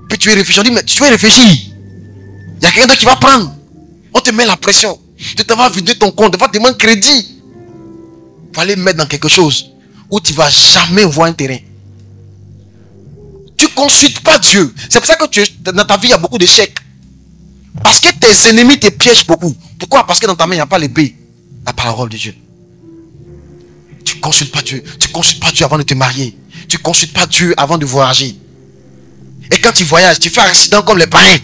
Speaker 1: Puis tu es réfléchi, on dit, mais tu vas réfléchir. Il y a quelqu'un d'autre qui va prendre. On te met la pression. Tu te vas vider ton compte, tu vas te demander crédit. Il faut aller mettre dans quelque chose où tu ne vas jamais voir un terrain. Tu ne consultes pas Dieu. C'est pour ça que dans ta vie, il y a beaucoup d'échecs. Parce que tes ennemis te piègent beaucoup. Pourquoi? Parce que dans ta main, il n'y a pas l'épée. La parole de Dieu. Tu ne consultes pas Dieu. Tu ne consultes pas Dieu avant de te marier. Tu ne consultes pas Dieu avant de voyager. Et quand tu voyages, tu fais un accident comme les parrains.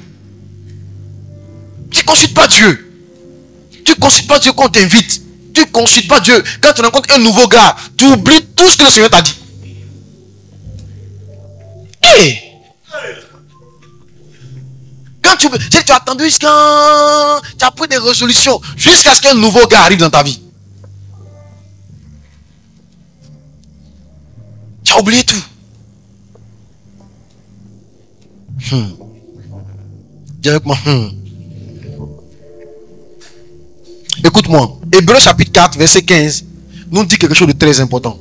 Speaker 1: Tu ne consultes pas Dieu. Tu ne consultes pas Dieu quand on t'invite. Tu ne consultes pas Dieu. Quand tu rencontres un nouveau gars, tu oublies tout ce que le Seigneur t'a dit. Hey! Quand tu as attendu jusqu'à... Tu as pris des résolutions jusqu'à ce qu'un nouveau gars arrive dans ta vie. Tu as oublié tout. Dis avec moi. Écoute-moi. Hébreux chapitre 4, verset 15, nous dit quelque chose de très important.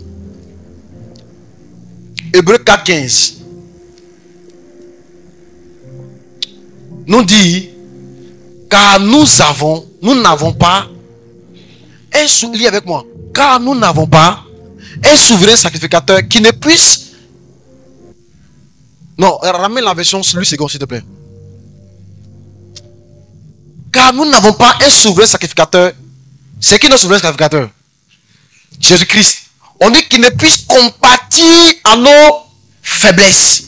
Speaker 1: Hébreux 4, 15. Nous dit, car nous n'avons pas lis avec moi. Car nous n'avons pas un souverain sacrificateur qui ne puisse. Non, ramène la version lui second, s'il te plaît. Car nous n'avons pas un souverain sacrificateur. C'est qui notre souverain sacrificateur? Jésus-Christ. On dit qu'il ne puisse compatir à nos faiblesses.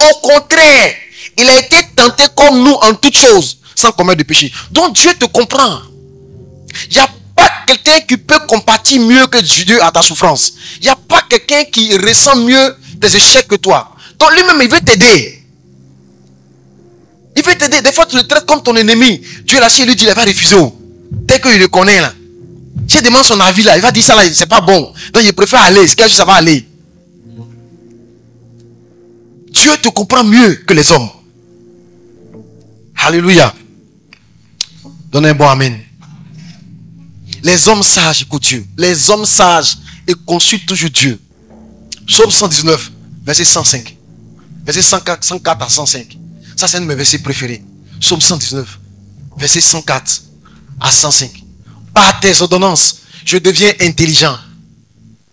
Speaker 1: Au contraire, il a été tenté comme nous en toutes choses, sans commettre de péché. Donc Dieu te comprend. Il n'y a pas quelqu'un qui peut compatir mieux que Dieu à ta souffrance. Il n'y a pas quelqu'un qui ressent mieux tes échecs que toi. Donc lui-même, il veut t'aider. Il veut t'aider. Des fois, tu le traites comme ton ennemi. Dieu là, si il lui dit, il va refuser. Dès qu'il le connaît là. Si il demande son avis là, il va dire ça là, c'est pas bon. Donc il préfère aller. Ce qu'il a dit, ça va aller. Dieu te comprend mieux que les hommes. Alléluia. Donnez un bon amen. Les hommes sages écoutent Dieu. Les hommes sages et consultent toujours Dieu. Psaume 119, verset 105. Verset 104 à 105. Ça, c'est un de mes versets préférés. Psaume 119, verset 104 à 105. Par tes ordonnances, je deviens intelligent.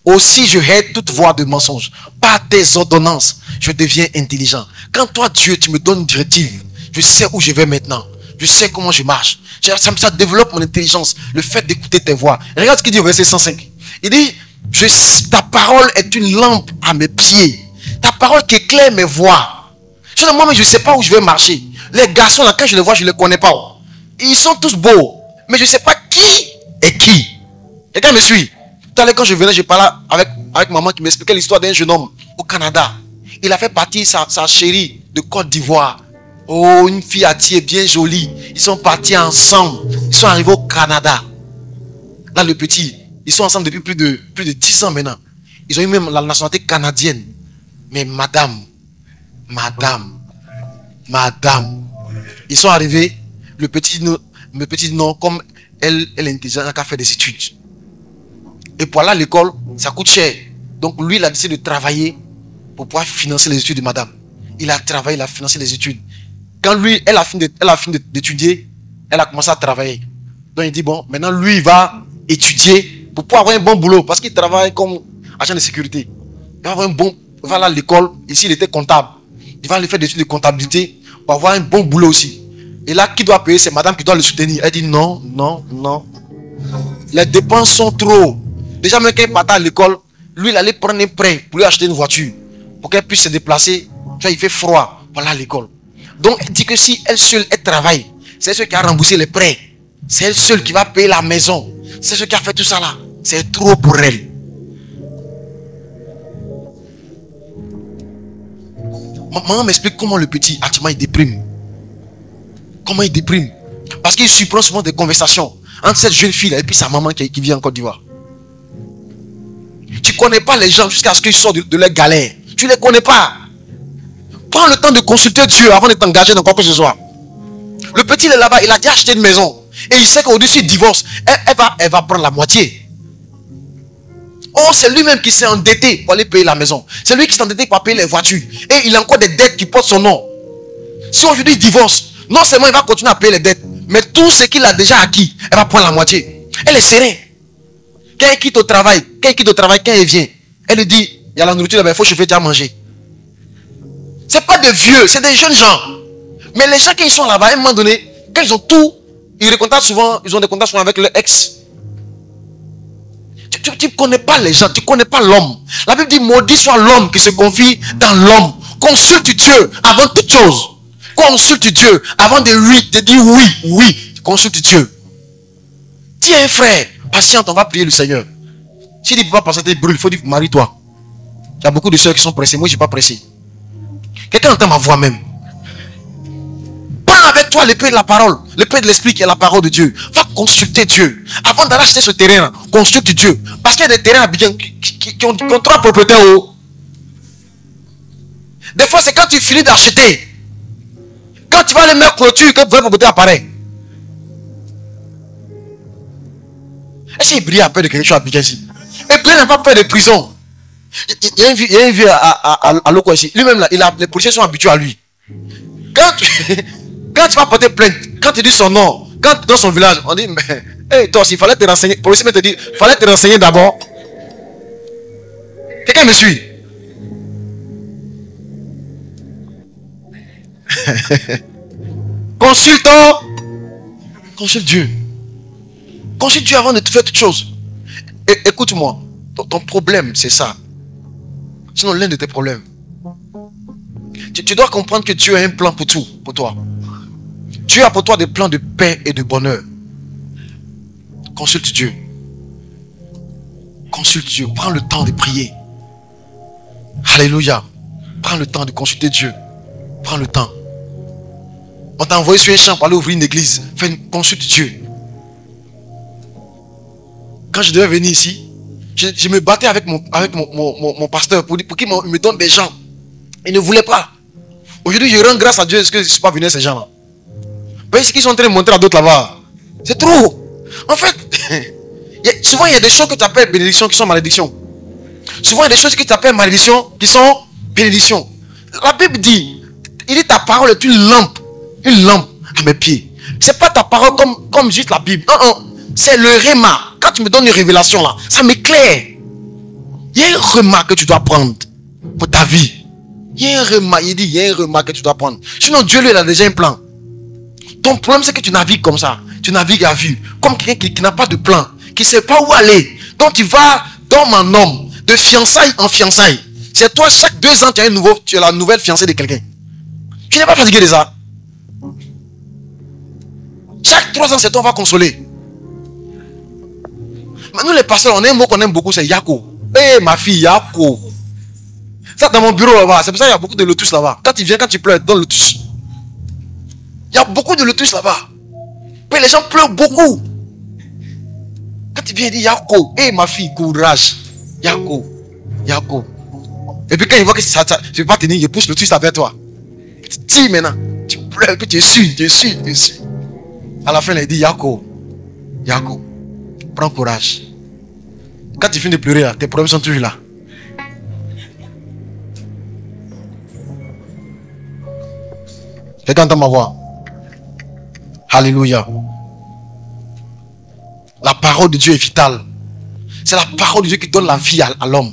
Speaker 1: Aussi, je hais toute voie de mensonge. Par tes ordonnances, je deviens intelligent. Quand toi, Dieu, tu me donnes une directive, je sais où je vais maintenant. Je sais comment je marche. Ça développe mon intelligence. Le fait d'écouter tes voix. Regarde ce qu'il dit au verset 105. Il dit, ta parole est une lampe à mes pieds. Ta parole qui éclaire mes voies. Moi-même, je ne sais pas où je vais marcher. Les garçons, là, quand je les vois, je ne les connais pas. Ils sont tous beaux. Mais je ne sais pas qui est qui. Quelqu'un me suit. Tout à l'heure, quand je venais, je parlais avec maman qui m'expliquait l'histoire d'un jeune homme au Canada. Il a fait partie sa chérie de Côte d'Ivoire. Oh, une fille attirée, bien jolie. Ils sont partis ensemble. Ils sont arrivés au Canada. Là, le petit, ils sont ensemble depuis plus de 10 ans maintenant. Ils ont eu même la nationalité canadienne. Mais madame. Ils sont arrivés. Le petit non, comme elle est intelligente, elle a fait des études. Et pour aller à l'école, ça coûte cher. Donc lui, il a décidé de travailler pour pouvoir financer les études de madame. Il a travaillé, il a financé les études. Quand lui, elle a fini d'étudier, elle a commencé à travailler. Donc il dit, bon, maintenant lui, il va étudier pour pouvoir avoir un bon boulot. Parce qu'il travaille comme agent de sécurité. Il va avoir un bon, il va aller à l'école. Ici, il était comptable. Il va aller faire des études de comptabilité pour avoir un bon boulot aussi. Et là, qui doit payer? C'est madame qui doit le soutenir. Elle dit, non. Les dépenses sont trop. Déjà, même quand il partait à l'école, lui, il allait prendre un prêt pour lui acheter une voiture. Pour qu'elle puisse se déplacer. Tu vois, il fait froid pour aller à l'école. Donc, elle dit que si elle seule, elle travaille, c'est elle seule qui a remboursé les prêts. C'est elle seule qui va payer la maison. C'est elle qui a fait tout ça là. C'est trop pour elle. Maman m'explique comment le petit, actuellement, il déprime. Comment il déprime? Parce qu'il surprend souvent des conversations entre cette jeune fille là et puis sa maman qui vit en Côte d'Ivoire. Tu ne connais pas les gens jusqu'à ce qu'ils sortent de leur galère. Tu ne les connais pas. Prends le temps de consulter Dieu avant de t'engager dans quoi que ce soit. Le petit il est là-bas, il a déjà acheté une maison. Et il sait qu'au-dessus du divorce, elle va prendre la moitié. Oh, c'est lui-même qui s'est endetté pour aller payer la maison. C'est lui qui s'est endetté pour payer les voitures. Et il a encore des dettes qui portent son nom. Si aujourd'hui il divorce, non seulement il va continuer à payer les dettes, mais tout ce qu'il a déjà acquis, elle va prendre la moitié. Elle est sereine. Quand elle quitte au travail, quand elle vient, elle lui dit, il y a la nourriture, il faut chauffer, tu as mangé. Ce n'est pas des vieux, c'est des jeunes gens. Mais les gens qui sont là-bas, à un moment donné, quand ils ont tout, ils ont des contacts souvent avec leur ex. Tu ne connais pas les gens, tu ne connais pas l'homme. La Bible dit, maudit soit l'homme qui se confie dans l'homme. Consulte Dieu avant toute chose. Consulte Dieu avant de dire oui. Consulte Dieu. Dis à un frère, patiente, on va prier le Seigneur. Si il dit, pas patienter, brûle, il faut dire, marie-toi. Il y a beaucoup de soeurs qui sont pressées, moi je ne suis pas pressé. Quelqu'un entend ma voix même. Prends avec toi l'épée de la parole, l'épée de l'esprit qui est la parole de Dieu. Va consulter Dieu. Avant d'aller acheter ce terrain, consulte Dieu. Parce qu'il y a des terrains qui ont 3 propriétaires. Des fois, c'est quand tu finis d'acheter Quand tu vas aller mettre clôture, que vraie propriété apparaît. Est-ce qu'il brille à peur de quelque chose à Abidjan ici? Et Brian n'a pas peur de prison. Il y a un vieux à Loko ici. Lui-même là, les policiers sont habitués à lui. Quand tu vas porter plainte, quand tu dis son nom, quand dans son village, on dit, mais, hey, toi aussi, il fallait te renseigner. Le policier te dit, il fallait te renseigner d'abord. Quelqu'un me suit? Consulte Dieu. Consulte Dieu avant de faire toute chose. Écoute-moi, ton problème, c'est ça. Sinon, l'un de tes problèmes. Tu dois comprendre que Dieu a un plan pour tout, pour toi. Dieu a pour toi des plans de paix et de bonheur. Consulte Dieu. Consulte Dieu. Prends le temps de prier. Alléluia. Prends le temps de consulter Dieu. Prends le temps. On t'a envoyé sur un champ pour aller ouvrir une église. Consulte Dieu. Quand je devais venir ici, je me battais avec mon pasteur pour qu'il me donne des gens. Il ne voulait pas. Aujourd'hui, je rends grâce à Dieu parce que je ne suis pas venu à ces gens-là. Voyez ce qu'ils sont en train de montrer à d'autres là-bas. C'est trop. En fait, souvent il y a des choses que tu appelles bénédiction qui sont malédiction. Souvent il y a des choses que tu appelles malédiction qui sont bénédiction. La Bible dit, il dit ta parole est une lampe à mes pieds. C'est pas ta parole comme juste la Bible. Non. C'est le réma. Quand tu me donnes une révélation là, ça m'éclaire. Il y a un réma que tu dois prendre pour ta vie. Il y a un réma, il dit, il y a un réma que tu dois prendre. Sinon Dieu lui il a déjà un plan. Ton problème c'est que tu navigues comme ça. Tu navigues à vue. Comme quelqu'un qui n'a pas de plan. Qui ne sait pas où aller. Donc tu vas dans mon homme. De fiançailles en fiançailles. C'est toi chaque 2 ans tu as la nouvelle fiancée de quelqu'un. Tu n'es pas fatigué de ça. Chaque 3 ans c'est toi on va consoler. Mais nous les pasteurs on a un mot qu'on aime beaucoup, c'est Yako. Eh ma fille Yako. Ça dans mon bureau là-bas. C'est pour ça qu'il y a beaucoup de lotus là-bas. Quand tu viens, quand tu pleures, dans le lotus. Il y a beaucoup de lotus là-bas. Mais les gens pleurent beaucoup. Quand tu viens, il dit Yako. Eh ma fille, courage. Yako. Et puis quand il voit que ça ne peut pas tenir, il pousse le lotus vers toi. Tu tires maintenant. Tu pleures, puis tu suis. À la fin, il dit Yako. Prends courage. Quand tu finis de pleurer, là, tes problèmes sont toujours là. Quelqu'un entend ma voix? Alléluia. La parole de Dieu est vitale. C'est la parole de Dieu qui donne la vie à l'homme.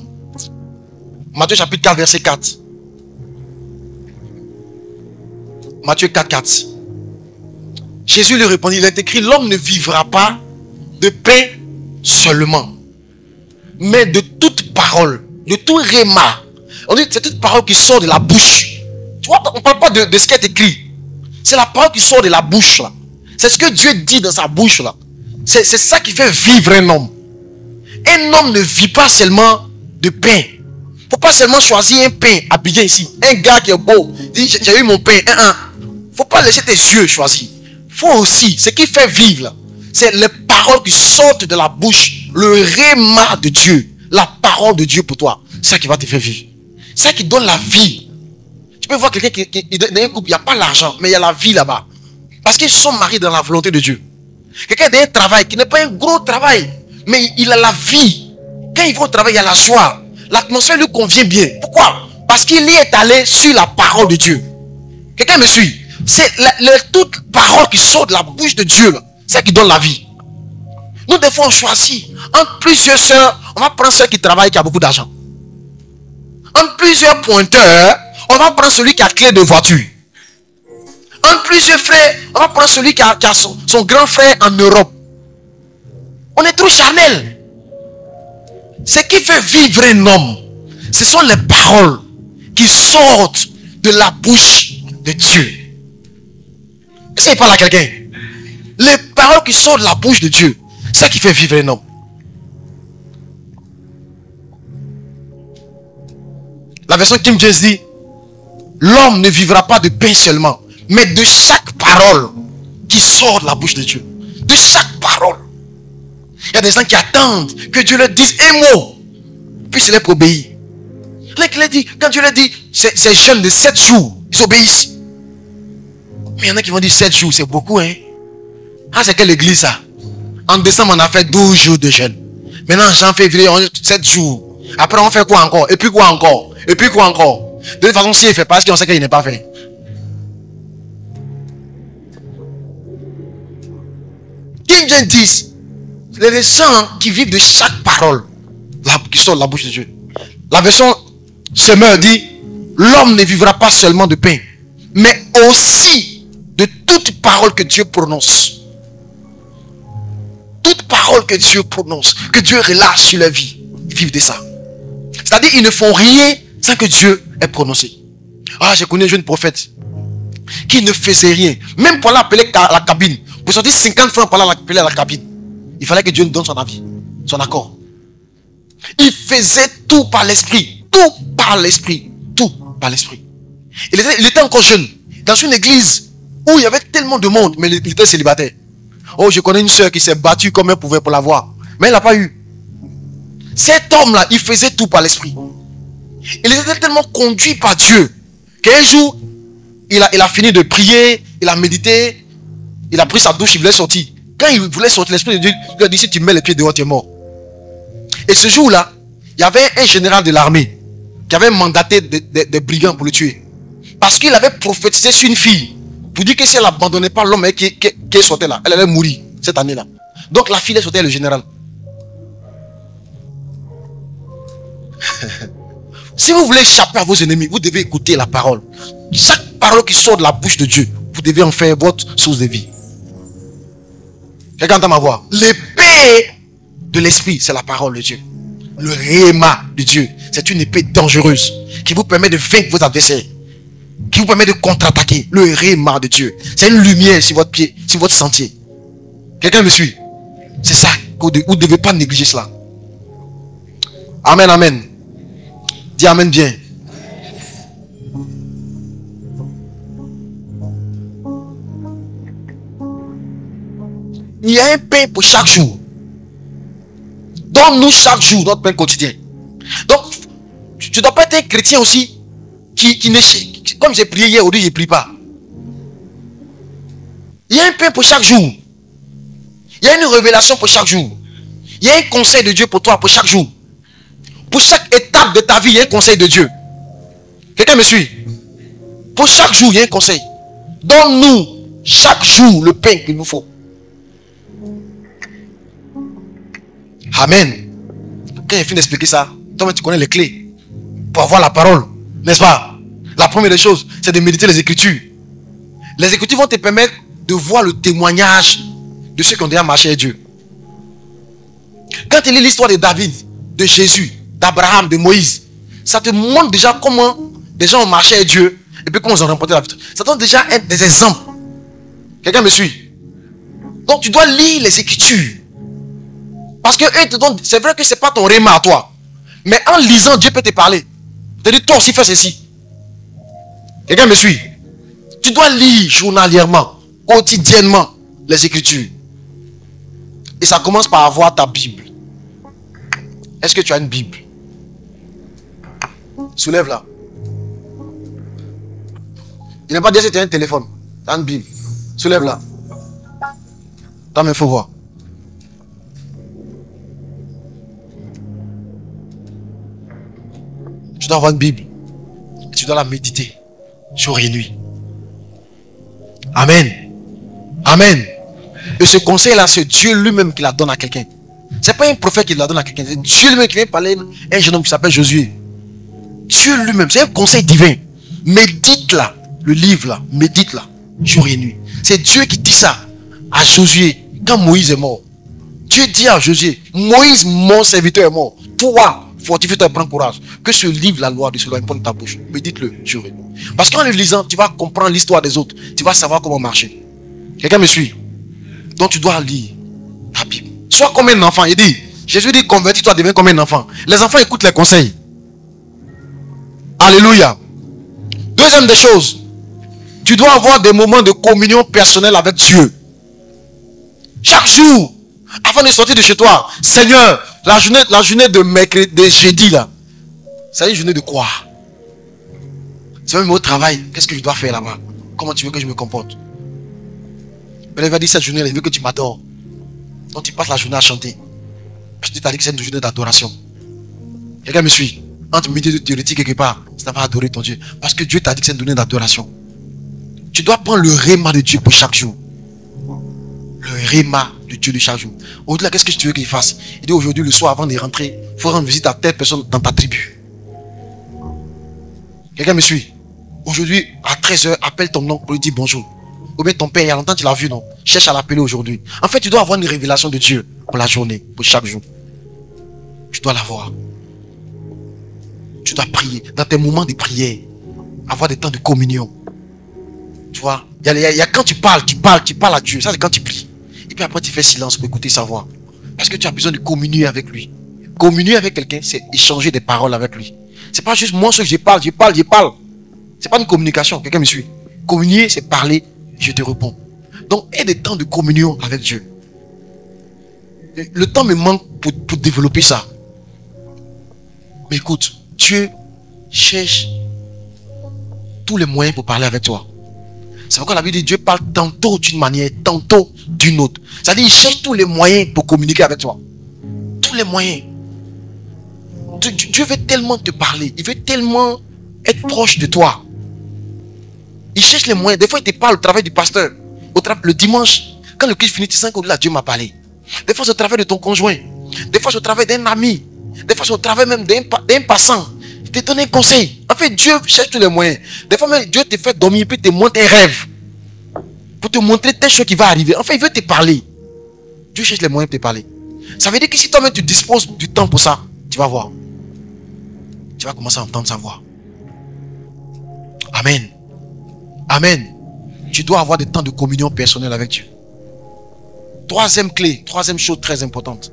Speaker 1: Matthieu chapitre 4 verset 4. Matthieu 4 4. Jésus lui répondit, il est écrit, l'homme ne vivra pas de pain seulement, mais de toute parole, de tout réma. On dit c'est toute parole qui sort de la bouche. Tu vois, on ne parle pas de ce qui est écrit. C'est la parole qui sort de la bouche là. C'est ce que Dieu dit dans sa bouche là. C'est ça qui fait vivre un homme. Un homme ne vit pas seulement de pain. Il ne faut pas seulement choisir un pain habillé ici. Un gars qui est beau, dit j'ai eu mon pain. Il ne faut pas laisser tes yeux choisir. Il faut aussi, ce qui fait vivre là, c'est les paroles qui sortent de la bouche. Le réma de Dieu. La parole de Dieu pour toi. C'est ça qui va te faire vivre. C'est ça qui donne la vie. Tu peux voir quelqu'un qui dans un couple, il n'y a pas l'argent, mais il y a la vie là-bas. Parce qu'ils sont mariés dans la volonté de Dieu. Quelqu'un dans un travail qui n'est pas un gros travail, mais il a la vie. Quand il va au travail, il y a la joie. L'atmosphère lui convient bien. Pourquoi? Parce qu'il y est allé sur la parole de Dieu. Quelqu'un me suit? C'est toute parole qui sort de la bouche de Dieu. C'est ça qui donne la vie. Nous, des fois, on choisit. Entre plusieurs soeurs, on va prendre celle qui travaille, qui a beaucoup d'argent. Entre plusieurs pointeurs, on va prendre celui qui a clé de voiture. Entre plusieurs frères, on va prendre celui qui a son grand frère en Europe. On est trop charnel. Ce qui fait vivre un homme, ce sont les paroles qui sortent de la bouche de Dieu. Est-ce qu'il parle à quelqu'un? Les paroles qui sortent de la bouche de Dieu, c'est ça qui fait vivre un homme. La version King James dit, l'homme ne vivra pas de pain seulement, mais de chaque parole qui sort de la bouche de Dieu. De chaque parole. Il y a des gens qui attendent que Dieu leur dise un mot, puis c'est pour obéir. Quand Dieu leur dit, ces jeunes de 7 jours, ils obéissent. Mais il y en a qui vont dire 7 jours, c'est beaucoup, hein. Ah, c'est quelle église ça? En décembre, on a fait 12 jours de jeûne. Maintenant, en février, on a 7 jours. Après, on fait quoi encore? Et puis quoi encore? Et puis quoi encore? De toute façon, si il ne fait pas, parce qu'on sait qu'il n'est pas fait. King James dit, les saints qui vivent de chaque parole qui sort de la bouche de Dieu. La version Semeur dit, l'homme ne vivra pas seulement de pain, mais aussi de toute parole que Dieu prononce. Toute parole que Dieu prononce, que Dieu relâche sur la vie, ils vivent de ça. C'est-à-dire, ils ne font rien sans que Dieu ait prononcé. Ah, j'ai connu un jeune prophète qui ne faisait rien. Même pour l'appeler à la cabine, pour sortir 50 francs pour l'appeler à la cabine, il fallait que Dieu nous donne son avis, son accord. Il faisait tout par l'esprit. Tout par l'esprit. Tout par l'esprit. Il était encore jeune. Dans une église où il y avait tellement de monde, mais il était célibataire. Oh, je connais une soeur qui s'est battue comme elle pouvait pour l'avoir. Mais elle n'a pas eu. Cet homme-là, il faisait tout par l'esprit. Il était tellement conduit par Dieu qu'un jour, il a fini de prier, il a médité, il a pris sa douche, il voulait sortir. Quand il voulait sortir, l'esprit de Dieu lui a dit, si tu mets les pieds dehors, tu es mort. Et ce jour-là, il y avait un général de l'armée qui avait mandaté des brigands pour le tuer. Parce qu'il avait prophétisé sur une fille pour dire que si elle n'abandonnait pas l'homme qui sortait là, elle allait mourir cette année-là. Donc la fille est sortie, le général. Si vous voulez échapper à vos ennemis, vous devez écouter la parole. Chaque parole qui sort de la bouche de Dieu, vous devez en faire votre source de vie. Quelqu'un entend ma voix? L'épée de l'esprit, c'est la parole de Dieu. Le réma de Dieu, c'est une épée dangereuse qui vous permet de vaincre vos adversaires, qui vous permet de contre-attaquer. Le réma de Dieu, c'est une lumière sur votre pied, sur votre sentier. Quelqu'un me suit? C'est ça, vous ne devez pas négliger cela. Amen, amen. Dis amen bien. Il y a un pain pour chaque jour. Donne-nous chaque jour notre pain quotidien. Donc, tu ne dois pas être un chrétien aussi qui ne, comme j'ai prié hier, aujourd'hui je ne prie pas. Il y a un pain pour chaque jour. Il y a une révélation pour chaque jour. Il y a un conseil de Dieu pour toi pour chaque jour. Pour chaque étape de ta vie, il y a un conseil de Dieu. Quelqu'un me suit? Pour chaque jour, il y a un conseil. Donne-nous chaque jour le pain qu'il nous faut. Amen. Quand il finit d'expliquer ça, toi tu connais les clés pour avoir la parole, n'est-ce pas? La première des choses, c'est de méditer les Écritures. Les Écritures vont te permettre de voir le témoignage de ceux qui ont déjà marché avec Dieu. Quand tu lis l'histoire de David, de Jésus, d'Abraham, de Moïse, ça te montre déjà comment des gens ont marché avec Dieu et puis comment ils ont remporté la victoire. Ça donne déjà des exemples. Quelqu'un me suit? Donc tu dois lire les Écritures. Parce que eux te donnent, c'est vrai que ce n'est pas ton réma à toi. Mais en lisant, Dieu peut te parler. Te dire, toi aussi fais ceci. Quelqu'un me suit? Tu dois lire journalièrement, quotidiennement, les Écritures. Et ça commence par avoir ta Bible. Est-ce que tu as une Bible? Soulève-la. Il n'est pas dire que tu as un téléphone. Tu as une Bible. Soulève-la. Attends, mais il faut voir. Tu dois avoir une Bible. Et tu dois la méditer jour et nuit. Amen. Amen. Et ce conseil-là, c'est Dieu lui-même qui la donne à quelqu'un. Ce n'est pas un prophète qui la donne à quelqu'un. C'est Dieu lui-même qui vient parler à un jeune homme qui s'appelle Josué. Dieu lui-même. C'est un conseil divin. Médite-la. Le livre-là. Médite-la. Jour et nuit. C'est Dieu qui dit ça à Josué quand Moïse est mort. Dieu dit à Josué, Moïse, mon serviteur, est mort. Toi, fortifie-toi et prends courage. Que ce livre, la loi, de cela, prenne ta bouche. Médite-le jour et nuit. Parce qu'en le lisant, tu vas comprendre l'histoire des autres. Tu vas savoir comment marcher. Quelqu'un me suit? Donc tu dois lire la Bible. Sois comme un enfant. Il dit, Jésus dit, convertis-toi, deviens comme un enfant. Les enfants écoutent les conseils. Alléluia. Deuxième des choses, tu dois avoir des moments de communion personnelle avec Dieu. Chaque jour, avant de sortir de chez toi, Seigneur, la journée de mercredi, de jeudi là, c'est une journée de quoi? C'est même au travail, qu'est-ce que je dois faire là-bas? Comment tu veux que je me comporte? Mais il va dire cette journée, il veut que tu m'adores. Donc tu passes la journée à chanter. Parce que tu t'as dit que c'est une journée d'adoration. Quelqu'un me suit? Entre midi et tu retires quelque part, ça va adorer ton Dieu. Parce que Dieu t'a dit que c'est une journée d'adoration. Tu dois prendre le réma de Dieu pour chaque jour. Le réma de Dieu de chaque jour. Aujourd'hui, qu'est-ce que tu veux qu'il fasse? Il dit aujourd'hui, le soir, avant de rentrer, il faut rendre visite à telle personne dans ta tribu. Quelqu'un me suit? Aujourd'hui, à 13h, appelle ton oncle pour lui dire bonjour. Ou bien ton père, il y a longtemps, tu l'as vu, non? Cherche à l'appeler aujourd'hui. En fait, tu dois avoir une révélation de Dieu pour la journée, pour chaque jour. Tu dois l'avoir. Tu dois prier. Dans tes moments de prière, avoir des temps de communion. Tu vois, il y a quand tu parles à Dieu. Ça, c'est quand tu pries. Et puis après, tu fais silence pour écouter sa voix. Parce que tu as besoin de communier avec lui. Communier avec quelqu'un, c'est échanger des paroles avec lui. C'est pas juste moi, ce que je parle. C'est pas une communication. Quelqu'un me suit? Communier, c'est parler, je te réponds. Donc, aie des temps de communion avec Dieu. Le temps me manque pour développer ça. Mais écoute, Dieu cherche tous les moyens pour parler avec toi. C'est pourquoi la Bible dit Dieu parle tantôt d'une manière, tantôt d'une autre. C'est-à-dire il cherche tous les moyens pour communiquer avec toi. Tous les moyens. Dieu veut tellement te parler. Il veut tellement être proche de toi. Il cherche les moyens. Des fois, il te parle au travail du pasteur. Le dimanche, quand le culte finit, tu sens que là, Dieu m'a parlé. Des fois, c'est au travail de ton conjoint. Des fois, c'est au travail d'un ami. Des fois, c'est au travail même d'un passant. Il te donne un conseil. En fait, Dieu cherche tous les moyens. Des fois, même, Dieu te fait dormir, puis te montre un rêve. Pour te montrer telle chose qui va arriver. En fait, il veut te parler. Dieu cherche les moyens de te parler. Ça veut dire que si toi-même tu disposes du temps pour ça, tu vas voir. Tu vas commencer à entendre sa voix. Amen. Amen. Tu dois avoir des temps de communion personnelle avec Dieu. Troisième clé, troisième chose très importante.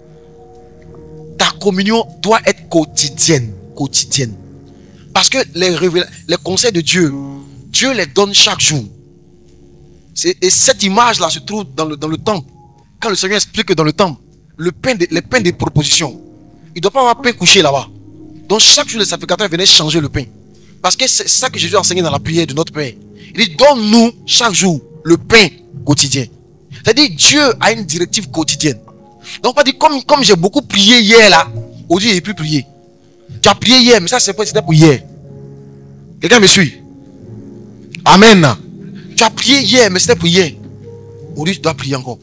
Speaker 1: Ta communion doit être quotidienne. Quotidienne. Parce que les conseils de Dieu, Dieu les donne chaque jour. Et cette image-là se trouve dans le temple. Quand le Seigneur explique que dans le temple, les pains des propositions, il ne doit pas avoir pain couché là-bas. Donc chaque jour, les sacrificateurs venaient changer le pain. Parce que c'est ça que Jésus a enseigné dans la prière de notre Père. Il dit, donne-nous chaque jour le pain quotidien. C'est-à-dire, Dieu a une directive quotidienne. Donc, pas dire, comme j'ai beaucoup prié hier là, aujourd'hui, je n'ai plus prié. Tu as prié hier, mais ça, c'était pour hier. Quelqu'un me suit? Amen. Tu as prié hier, mais c'était pour hier. Aujourd'hui, tu dois prier encore.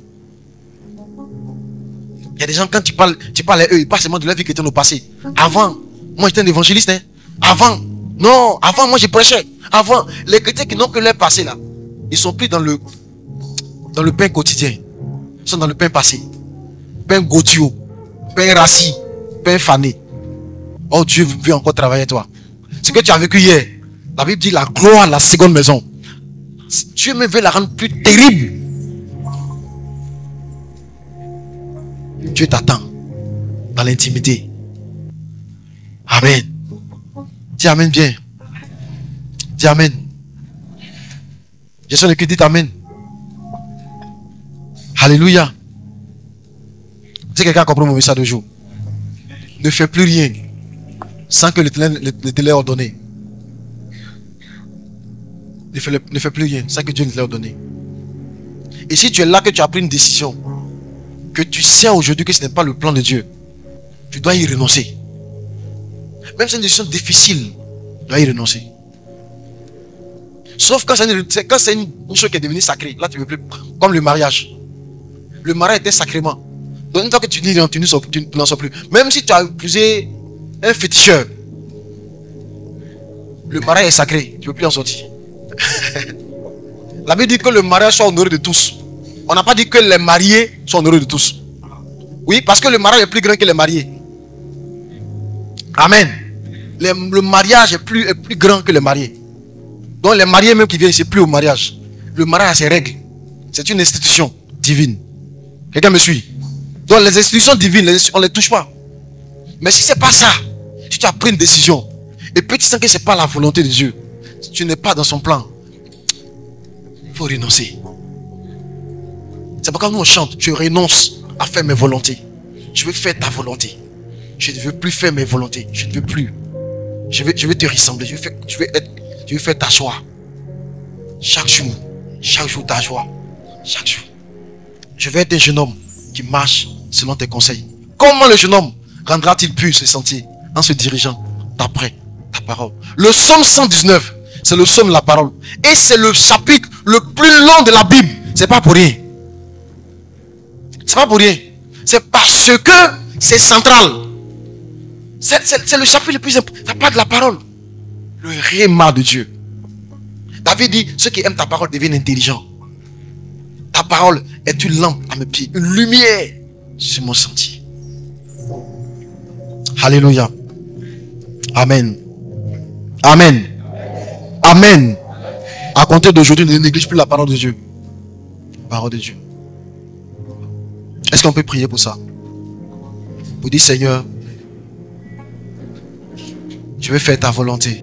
Speaker 1: Il y a des gens, quand tu parles à eux, ils parlent seulement de leur vie qui était au passé. Avant, moi j'étais un évangéliste. Hein. Avant, moi je prêchais. Avant, les chrétiens qui n'ont que leur passé là, ils sont pris dans le pain quotidien. Ils sont dans le pain passé. Pain Gauthier, pain Rassi, pain Fané. Oh, Dieu veut encore travailler toi. Ce que tu as vécu hier, la Bible dit la gloire, la seconde maison. Dieu me veut la rendre plus terrible. Dieu t'attend dans l'intimité. Amen. Dis Amen bien. Dis Amen. Je suis le qui dit Amen. Alléluia. Si quelqu'un a compris mon message de jour, ne fais plus rien sans que l'Éternel te l'ait ordonné. Ne fais plus rien sans que Dieu ne te l'ait ordonné. Et si tu es là, que tu as pris une décision, que tu sais aujourd'hui que ce n'est pas le plan de Dieu, tu dois y renoncer. Même si c'est une décision difficile, tu dois y renoncer. Sauf quand c'est une chose qui est devenue sacrée. Là, tu ne veux plus. Comme le mariage. Le mariage était sacrément. Donc, une fois que tu dis non, tu n'en sors plus. Même si tu as épousé un féticheur, le mariage est sacré. Tu ne peux plus en sortir. La Bible dit que le mariage soit honoré de tous. On n'a pas dit que les mariés sont honorés de tous. Oui, parce que le mariage est plus grand que les mariés. Amen. Le mariage est plus grand que les mariés. Donc les mariés même qui viennent, c'est plus au mariage. Le mariage a ses règles. C'est une institution divine. Quelqu'un me suit? Donc les institutions divines, on ne les touche pas. Mais si ce n'est pas ça, si tu as pris une décision, et puis tu sens que ce n'est pas la volonté de Dieu, si tu n'es pas dans son plan, il faut renoncer. C'est pourquoi nous on chante, je renonce à faire mes volontés. Je veux faire ta volonté. Je ne veux plus faire mes volontés. Je ne veux plus. Je veux te ressembler. Je veux faire ta joie. Chaque jour ta joie. Chaque jour. Je vais être un jeune homme qui marche selon tes conseils. Comment le jeune homme rendra-t-il pur ce sentier? En se dirigeant d'après ta parole. Le psaume 119, c'est le psaume de la parole. Et c'est le chapitre le plus long de la Bible. C'est pas pour rien. C'est pas pour rien. C'est parce que c'est central. C'est le chapitre le plus important. Ça parle de la parole. Le réma de Dieu. David dit, ceux qui aiment ta parole deviennent intelligents. Ta parole est une lampe à mes pieds, une lumière sur mon sentier. Alléluia. Amen. Amen. Amen. À compter d'aujourd'hui, ne néglige plus la parole de Dieu. Parole de Dieu. Est-ce qu'on peut prier pour ça? Pour dire, Seigneur, je vais faire ta volonté.